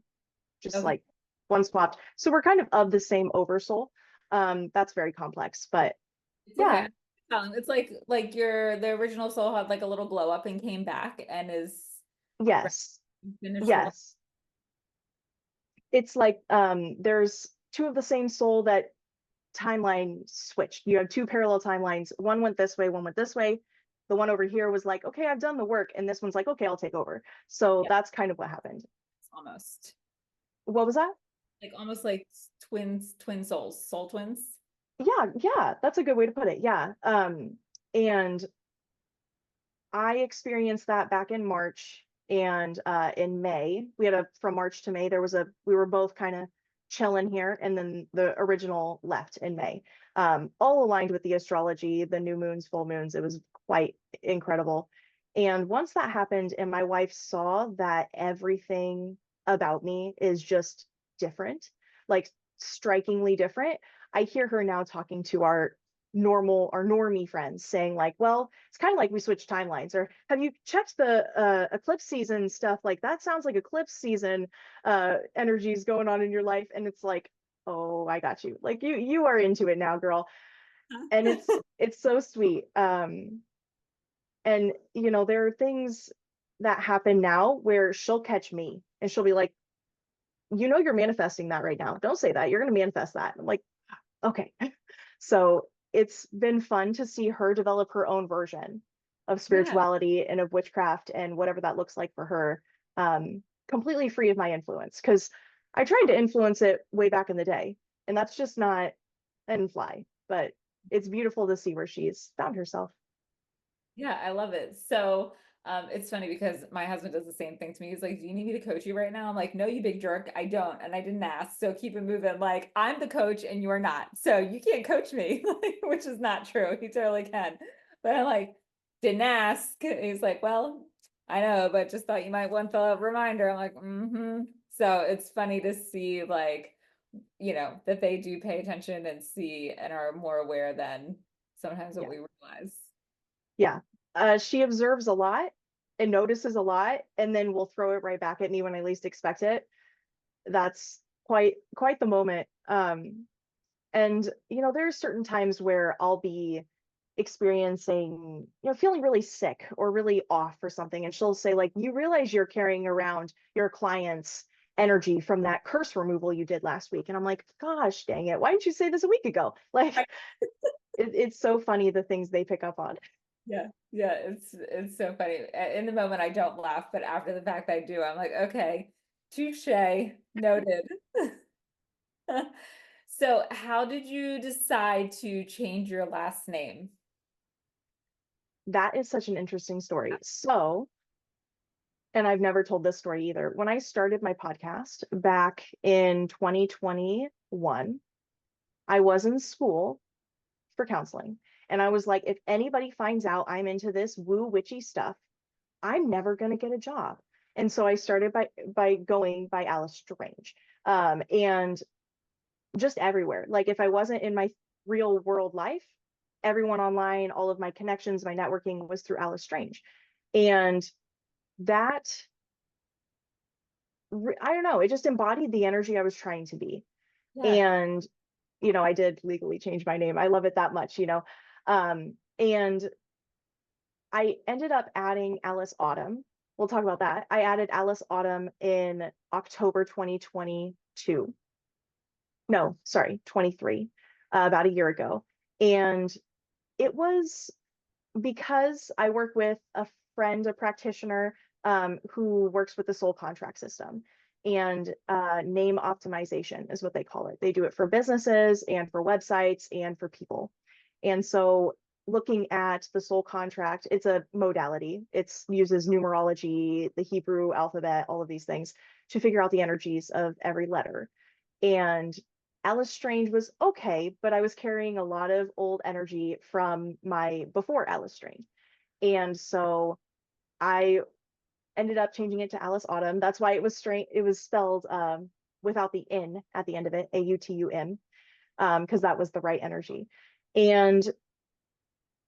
just Okay. like one swapped. So we're kind of the same oversoul. That's very complex, but It's okay. yeah, It's like the original soul had like a little glow up and came back and is ready yes, to finish the life. yes. It's like there's two of the same soul that timeline switched. You have two parallel timelines. One went this way, one went this way. The one over here was like, okay, I've done the work. And this one's like, okay, I'll take over. So Yeah, that's kind of what happened. almost. What was that? Like almost like twin souls, soul twins. Yeah, yeah, that's a good way to put it. Yeah. And I experienced that back in March and in May. We had a from March to May, we were both kind of chilling here, and then the original left in May. All aligned with the astrology, the new moons, full moons. It was quite incredible. And once that happened, and my wife saw that everything about me is just different, like strikingly different. I hear her now talking to our normie friends saying like, well, it's kind of like we switched timelines, or have you checked the eclipse season stuff? Like that sounds like eclipse season energies going on in your life. And it's like, oh, I got you, like you are into it now, girl. And it's so sweet. And there are things that happen now where she'll catch me and she'll be like, you're manifesting that right now, don't say that, you're going to manifest that. I'm like, okay. So it's been fun to see her develop her own version of Yeah. spirituality and of witchcraft and whatever that looks like for her, completely free of my influence. Because I tried to influence it way back in the day, and that's just not, I didn't fly. But it's beautiful to see where she's found herself. Yeah, I love it. So it's funny because my husband does the same thing to me. He's like, "Do you need me to coach you right now?" I'm like, "No, you big jerk. I don't." And I didn't ask. So keep it moving. Like, I'm the coach and you're not. So you can't coach me, which is not true. He totally can. But I'm like, didn't ask. He's like, "Well, I know, but just thought you might want the reminder." I'm like, mm-hmm. So it's funny to see like, that they do pay attention and see and are more aware than sometimes what Yeah. we realize. Yeah. She observes a lot and notices a lot, and then will throw it right back at me when I least expect it. That's quite the moment. And there are certain times where I'll be experiencing, feeling really sick or really off or something, and she'll say like, you realize you're carrying around your clients energy from that curse removal you did last week. And I'm like, gosh, dang it. Why didn't you say this a week ago? Like, it's so funny the things they pick up on. Yeah, yeah, it's so funny. In the moment, I don't laugh, but after the fact, I do. I'm like, okay, touche, noted. So, how did you decide to change your last name? That is such an interesting story. So, and I've never told this story either. When I started my podcast back in 2021, I was in school for counseling. And I was like, if anybody finds out I'm into this woo witchy stuff, I'm never going to get a job. And so I started by going by Alice Strange. And just everywhere. Like if I wasn't in my real world life, everyone online, all of my connections, my networking was through Alice Strange. And that I don't know, it just embodied the energy I was trying to be. Yeah, And I did legally change my name. I love it that much. And I ended up adding Alice Autumn. We'll talk about that. I added Alice Autumn in October 2022. No, sorry, 23, about a year ago. And it was because I work with a friend, a practitioner who works with the soul contract system. And name optimization is what they call it. They do it for businesses and for websites and for people. And so looking at the soul contract, it's a modality. It uses numerology, the Hebrew alphabet, all of these things to figure out the energies of every letter. And Alice Strange was okay, but I was carrying a lot of old energy from my before Alice Strange. And so I ended up changing it to Alice Autumn. That's why it was strange. It was spelled without the N at the end of it, Autum, because that was the right energy. And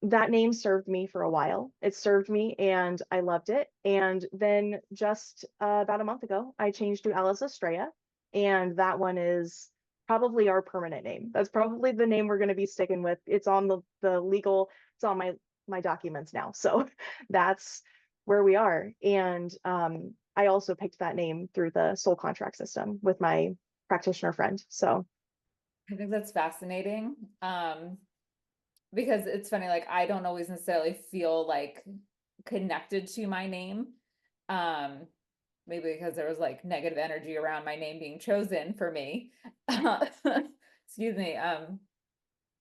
that name served me for a while. It served me and I loved it. And then just about a month ago, I changed to Alice Estrella. And that one is probably our permanent name. That's probably the name we're going to be sticking with. It's on the legal, it's on my documents now. So that's where we are. And I also picked that name through the soul contract system with my practitioner friend. So I think that's fascinating. Because it's funny, like I don't always necessarily feel like connected to my name. Um, Maybe because there was like negative energy around my name being chosen for me. Excuse me.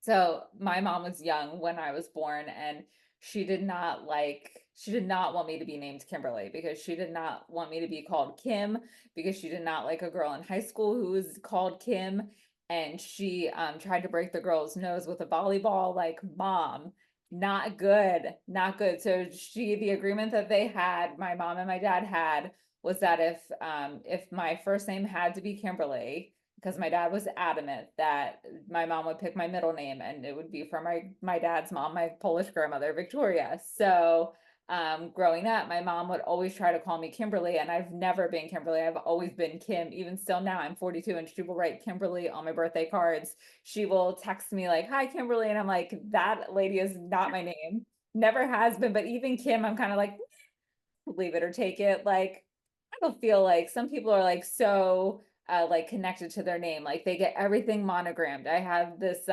So my mom was young when I was born, and she did not want me to be named Kimberly because she did not want me to be called Kim because she did not like a girl in high school who was called Kim. And she tried to break the girl's nose with a volleyball. Like, mom, not good, not good. So the agreement that they had, my mom and my dad had, was that if my first name had to be Kimberly, because my dad was adamant that my mom would pick my middle name and it would be for my dad's mom, my Polish grandmother, Victoria. So growing up, my mom would always try to call me Kimberly, and I've never been Kimberly. I've always been Kim. Even still now, I'm 42, and she will write Kimberly on my birthday cards. She will text me like, "Hi, Kimberly," and I'm like, "That lady is not my name. Never has been." But even Kim, I'm kind of like, leave it or take it. Like, I don't feel like some people are like so like connected to their name, like they get everything monogrammed. I have this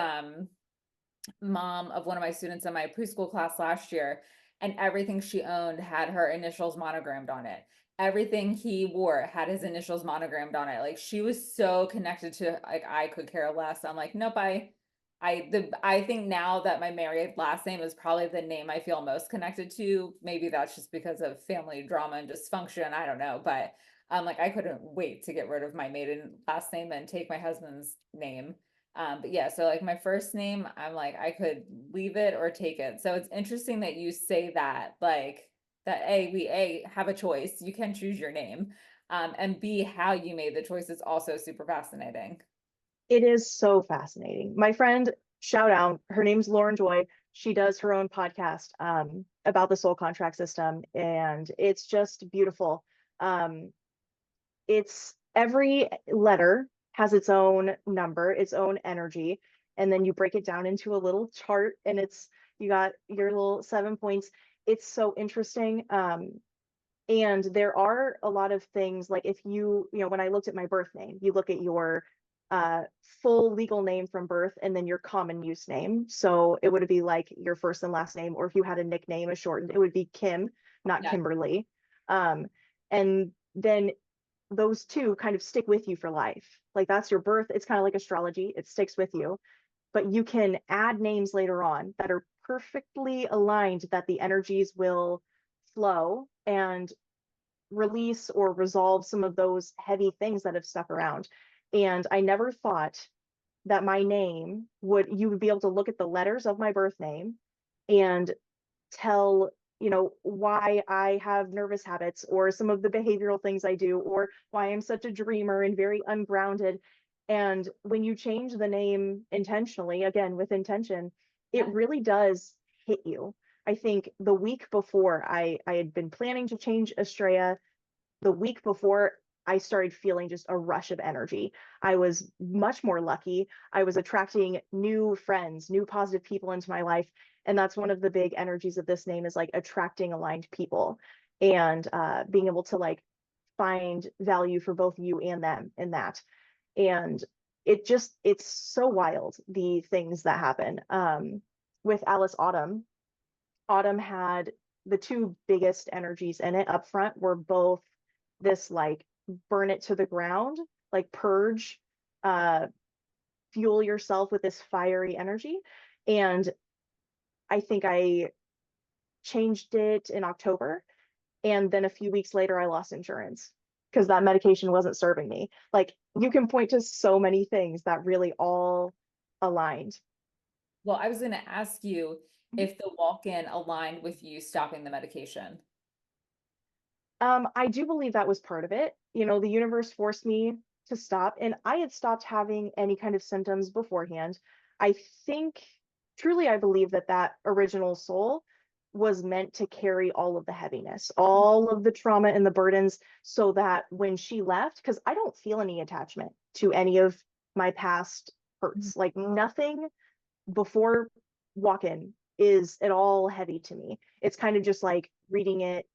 mom of one of my students in my preschool class last year, and everything she owned had her initials monogrammed on it. Everything he wore had his initials monogrammed on it. Like she was so connected to, like, I could care less. I'm like, nope, I think now that my married last name is probably the name I feel most connected to. Maybe that's just because of family drama and dysfunction. I don't know, but like I couldn't wait to get rid of my maiden last name and take my husband's name. But yeah, so like my first name, I'm like, I could leave it or take it. So it's interesting that you say that, like that we have a choice. You can choose your name. And B, how you made the choice is also super fascinating. it is so fascinating. My friend, shout out, her name's Lauren Joy. She does her own podcast about the soul contract system, and it's just beautiful. Um, it's every letter has its own number, its own energy, and then you break it down into a little chart, and you got your little 7 points. It's so interesting. And there are a lot of things like if when I looked at my birth name, you look at your full legal name from birth and then your common use name. So it would be like your first and last name, or if you had a nickname, a shortened, it would be Kim, not Yeah. Kimberly. Um, and then those two kind of stick with you for life. Like that's your birth. It's kind of like astrology. It sticks with you, but you can add names later on that are perfectly aligned that the energies will flow and release or resolve some of those heavy things that have stuck around. And I never thought that my name you would be able to look at the letters of my birth name and tell, why I have nervous habits or some of the behavioral things I do, or why I'm such a dreamer and very ungrounded. And when you change the name intentionally, again, with intention, it Yeah. really does hit you. I think the week before I had been planning to change Estrella, the week before I started feeling just a rush of energy. I was much more lucky. I was attracting new friends, new positive people into my life. And that's one of the big energies of this name is like attracting aligned people and being able to like find value for both you and them in that. And it's so wild, the things that happen. With Alice Autumn, Autumn had the two biggest energies in it up front were both this like burn it to the ground, like purge, uh, fuel yourself with this fiery energy. And I think I changed it in October. And then a few weeks later, I lost insurance because that medication wasn't serving me. Like you can point to so many things that really all aligned. Well, I was going to ask you if the walk-in aligned with you stopping the medication. I do believe that was part of it. The universe forced me to stop, and I had stopped having any kind of symptoms beforehand. I think, truly, I believe that that original soul was meant to carry all of the heaviness, all of the trauma and the burdens, so that when she left, because I don't feel any attachment to any of my past Mhm. hurts, like nothing before walk-in is at all heavy to me. It's kind of just like reading it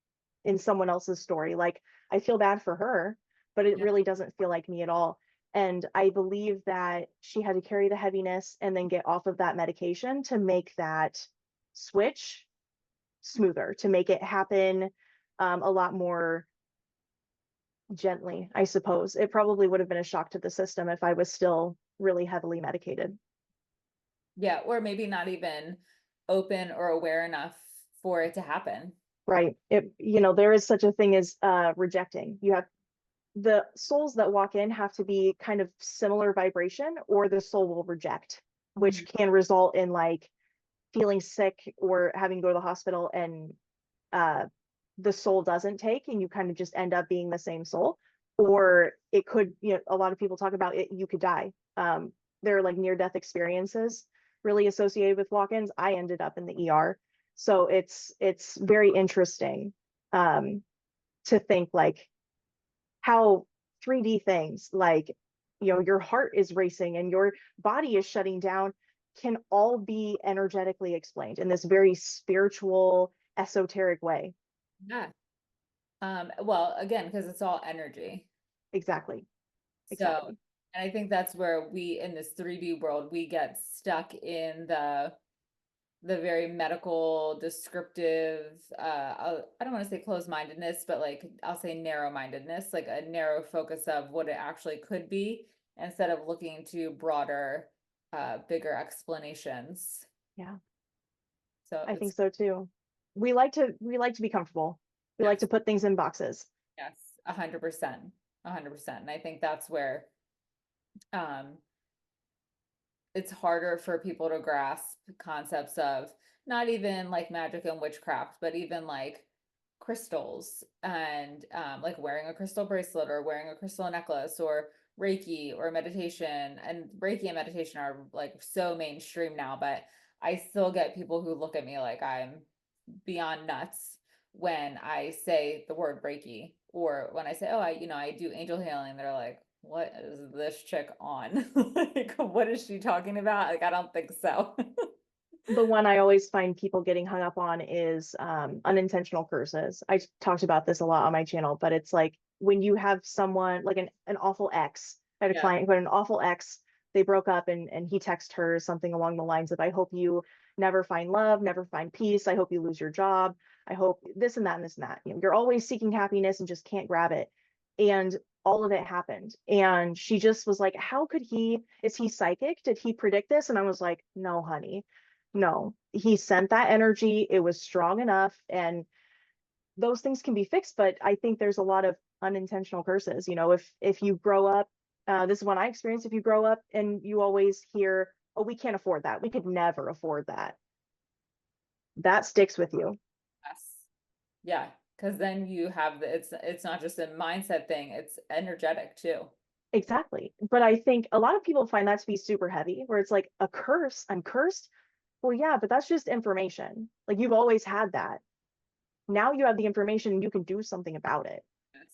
in someone else's story. Like I feel bad for her, but it Yeah. really doesn't feel like me at all. And I believe that she had to carry the heaviness and then get off of that medication to make that switch smoother, to make it happen a lot more gently, I suppose. It probably would have been a shock to the system if I was still really heavily medicated. Yeah. Or maybe not even open or aware enough for it to happen. Right. There is such a thing as rejecting. You have the souls that walk in have to be kind of similar vibration, or the soul will reject, which Mhm. can result in like feeling sick or having to go to the hospital, and uh, the soul doesn't take, and you kind of just end up being the same soul. Or it could, a lot of people talk about it, you could die. There are like near death experiences really associated with walk-ins. I ended up in the ER. So it's very interesting um, to think like how 3D things like, your heart is racing and your body is shutting down can all be energetically explained in this very spiritual, esoteric way. Yeah. Well, again, because it's all energy. Exactly. So, Exactly. and I think that's where we in this 3D world, we get stuck in the very medical descriptive I don't want to say closed-mindedness, but like I'll say narrow-mindedness, like a narrow focus of what it actually could be instead of looking to broader bigger explanations. Yeah, So I think it's so too. We like to be comfortable. We like yes, to put things in boxes. yes, 100%, 100%. And I think that's where um it's harder for people to grasp concepts of not even like magic and witchcraft, but even like crystals and like wearing a crystal bracelet or wearing a crystal necklace or Reiki or meditation. And Reiki and meditation are like so mainstream now, but I still get people who look at me like I'm beyond nuts when I say the word Reiki or when I say, oh, I do angel healing. They're like, what is this chick on? Like, what is she talking about? Like, I don't think so. The one I always find people getting hung up on is unintentional curses. I talked about this a lot on my channel, but it's like when you have someone like an awful ex. I had a Yeah. client who had an awful ex. They broke up and he texted her something along the lines of, I hope you never find love, never find peace. I hope you lose your job. I hope this and that and this and that. You know, you're always seeking happiness and just can't grab it. And all of it happened. And she just was like, how could is he psychic? Did he predict this? And I was like, no, honey, no, he sent that energy. It was strong enough, and those things can be fixed. But I think there's a lot of unintentional curses. You know, if you grow up, this is what I experienced. If you grow up and you always hear, "Oh, we can't afford that. We could never afford that," that sticks with you. Yes. Yeah. Because then you have it's not just a mindset thing, it's energetic too. Exactly. But I think a lot of people find that to be super heavy, where it's like a curse. I'm cursed. Well, yeah, but that's just information. Like you've always had that. Now you have the information and you can do something about it. Yes.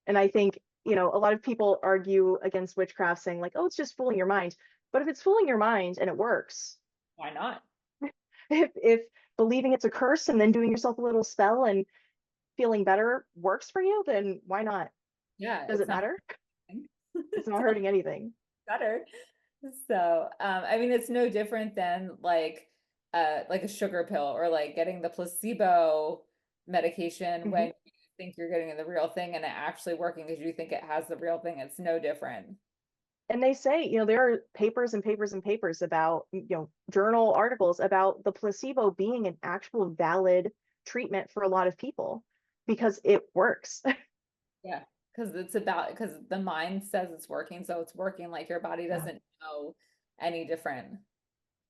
And I think, you know, a lot of people argue against witchcraft saying like, oh, it's just fooling your mind. But if it's fooling your mind and it works, Why not? if believing it's a curse and then doing yourself a little spell and feeling better works for you, then why not? Yeah, Does it's it not matter? It's it's not hurting anything. better. So, I mean, it's no different than like a sugar pill or like getting the placebo medication Mhm. when you think you're getting the real thing and it actually working because you think it has the real thing. It's no different. And they say, you know, there are papers and papers and papers about, you know, journal articles about the placebo being an actual valid treatment for a lot of people because it works. Yeah, because the mind says it's working, so it's working like your body Yeah. doesn't know any different.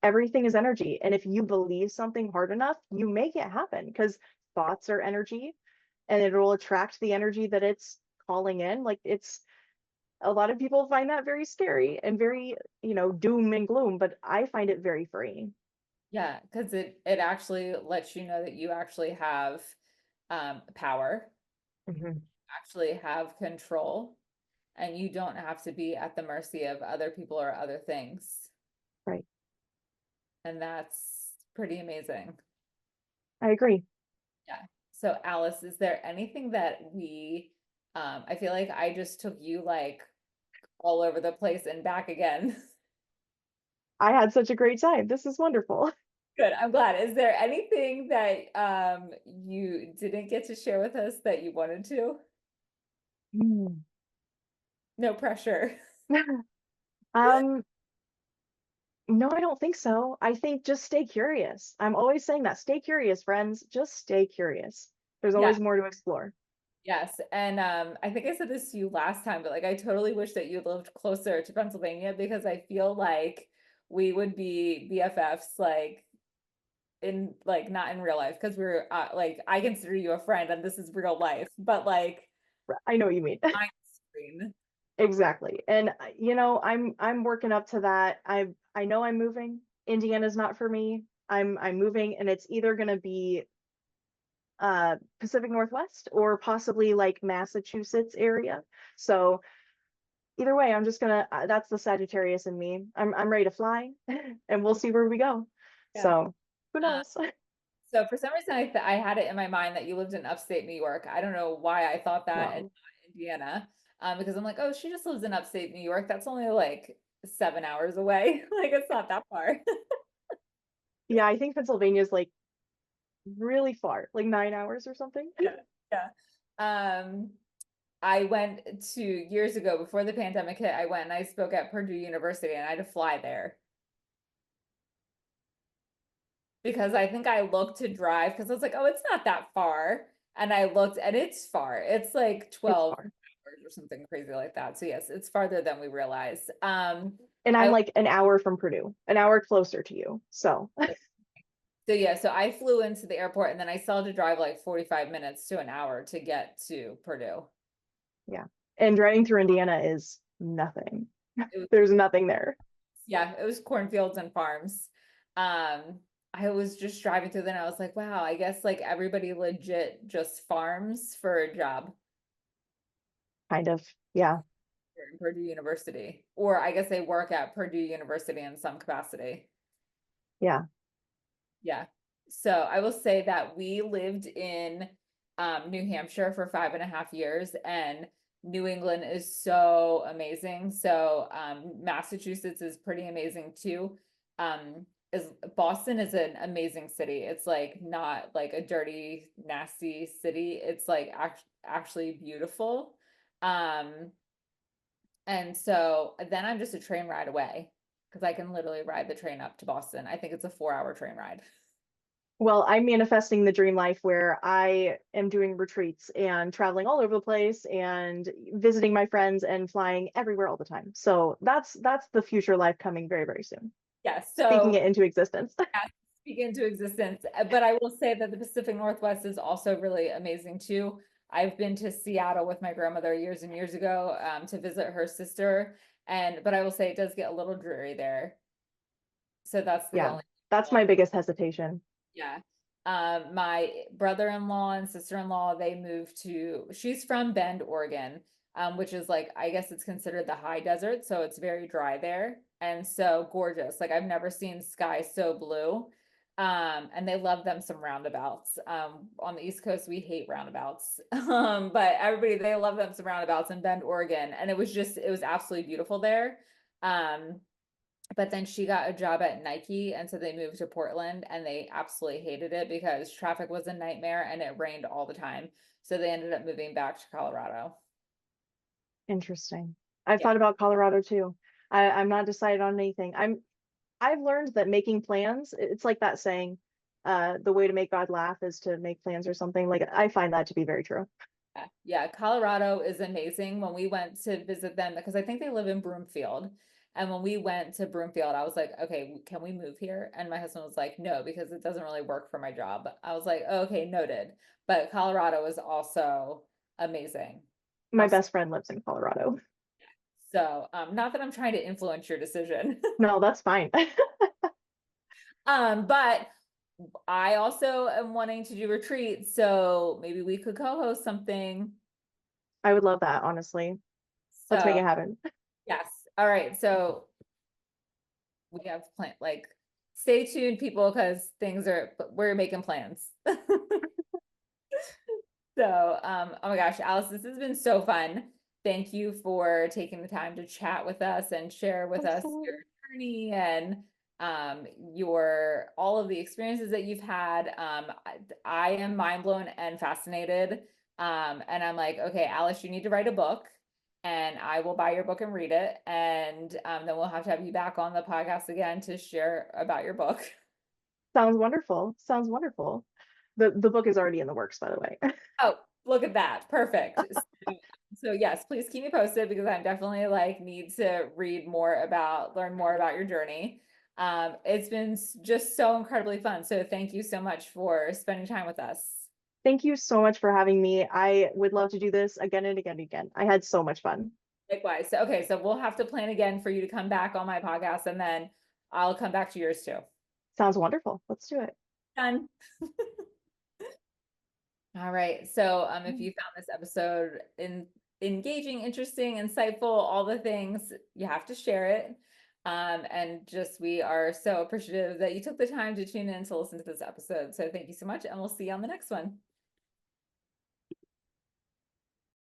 Everything is energy. And if you believe something hard enough, you make it happen because thoughts are energy and it will attract the energy that it's calling in. Like it's a lot of people find that very scary and very, you know, doom and gloom, but I find it very freeing. Yeah, because it actually lets you know that you actually have power, Mhm. actually have control, and you don't have to be at the mercy of other people or other things. Right. And that's pretty amazing. I agree. Yeah. So Alice, is there anything that I feel like I just took you like all over the place and back again. I had such a great time. This is wonderful. Good. I'm glad. Is there anything that you didn't get to share with us that you wanted to? Mm. No pressure. Um, no, I don't think so. I think just stay curious. I'm always saying that. Stay curious, friends. Just stay curious. There's Yeah. always more to explore. Yes. And I think I said this to you last time, but like I totally wish that you lived closer to Pennsylvania because I feel like we would be BFFs like in like not in real life because we're like I consider you a friend and this is real life, but like I know what you mean. on screen. Exactly. And you know, I'm working up to that. I know I'm moving. Indiana's not for me. I'm moving and it's either going to be Pacific Northwest or possibly like Massachusetts area. So either way, I'm just gonna that's the Sagittarius in me. I'm ready to fly and we'll see where we go. Yeah. So who Uh, knows? so for some reason I had it in my mind that you lived in upstate New York. I don't know why I thought that and No. not Indiana. Because I'm like, oh, she just lives in upstate New York. That's only like 7 hours away. Like it's not that far. Yeah, I think Pennsylvania is like really far, like 9 hours or something. Yeah. Yeah. Um, I went to years ago before the pandemic hit, I went and I spoke at Purdue University and I had to fly there because I think I looked to drive because I was like, oh, it's not that far. And I looked and it's far. It's like It's 12 far. hours or something crazy like that. So yes, it's farther than we realize. And I'm I like an hour from Purdue, an hour closer to you. So so yeah, so I flew into the airport and then I still had to drive like 45 minutes to an hour to get to Purdue. yeah. And driving through Indiana is nothing. It was There's nothing there. yeah, it was cornfields and farms. I was just driving through there and I was like, wow, I guess like everybody legit just farms for a job Kind of. Yeah. here in Purdue University. Or I guess they work at Purdue University in some capacity. Yeah. Yeah. So I will say that we lived in New Hampshire for 5.5 years, and New England is so amazing. So Massachusetts is pretty amazing too. Is Boston is an amazing city. It's like not like a dirty, nasty city. It's like actually beautiful. Um, and so then I'm just a train ride away because I can literally ride the train up to Boston. I think it's a 4 hour train ride. Well, I'm manifesting the dream life where I am doing retreats and traveling all over the place and visiting my friends and flying everywhere all the time. So that's the future life coming very, very soon. Yeah, Speaking so it into existence. yeah, speak into existence. But I will say that the Pacific Northwest is also really amazing too. I've been to Seattle with my grandmother years and years ago to visit her sister, and but I will say it does get a little dreary there. So that's the Yeah, only. that's my biggest hesitation. Yeah. My brother-in-law and sister-in-law, they moved she's from Bend, Oregon, which is like, I guess it's considered the high desert, so it's very dry there and so gorgeous. Like I've never seen sky so blue. And they love them some roundabouts. On the East Coast, we hate roundabouts. But everybody, they love them some roundabouts in Bend, Oregon. And it was absolutely beautiful there. Um, but then she got a job at Nike, and so they moved to Portland, and they absolutely hated it because traffic was a nightmare and it rained all the time. So they ended up moving back to Colorado. Interesting. I've Yeah. thought about Colorado too. I'm not decided on anything. I've learned that making plans, it's like that saying, the way to make God laugh is to make plans or something. Like I find that to be very true. Yeah, yeah, Colorado is amazing. When we went to visit them, because I think they live in Broomfield. And when we went to Broomfield, I was like, okay, can we move here? And my husband was like, no, because it doesn't really work for my job. I was like, okay, noted. But Colorado is also amazing. My best friend lives in Colorado. So, not that I'm trying to influence your decision. No, that's fine. But I also am wanting to do retreats, so maybe we could co-host something. I would love that, honestly. Let's make So, it happen. yes. All right. So we have plan like stay tuned, people, because we're making plans. So, oh my gosh, Alice, this has been so fun. Thank you for taking the time to chat with us and share with us your Absolutely. journey and your all of the experiences that you've had. I am mind blown and fascinated. And I'm like, okay, Alice, you need to write a book, and I will buy your book and read it. And then we'll have to have you back on the podcast again to share about your book. Sounds wonderful. Sounds wonderful. The book is already in the works, by the way. Oh, look at that. Perfect. So yes, please keep me posted because I'm definitely like need to learn more about your journey. It's been just so incredibly fun. So thank you so much for spending time with us. Thank you so much for having me. I would love to do this again and again and again. I had so much fun. Likewise. So, okay, so we'll have to plan again for you to come back on my podcast, and then I'll come back to yours too. Sounds wonderful. Let's do it. Done. All right. So, if you found this episode engaging, interesting, insightful, all the things, you have to share it. And just we are so appreciative that you took the time to tune in to listen to this episode. So thank you so much, and we'll see you on the next one.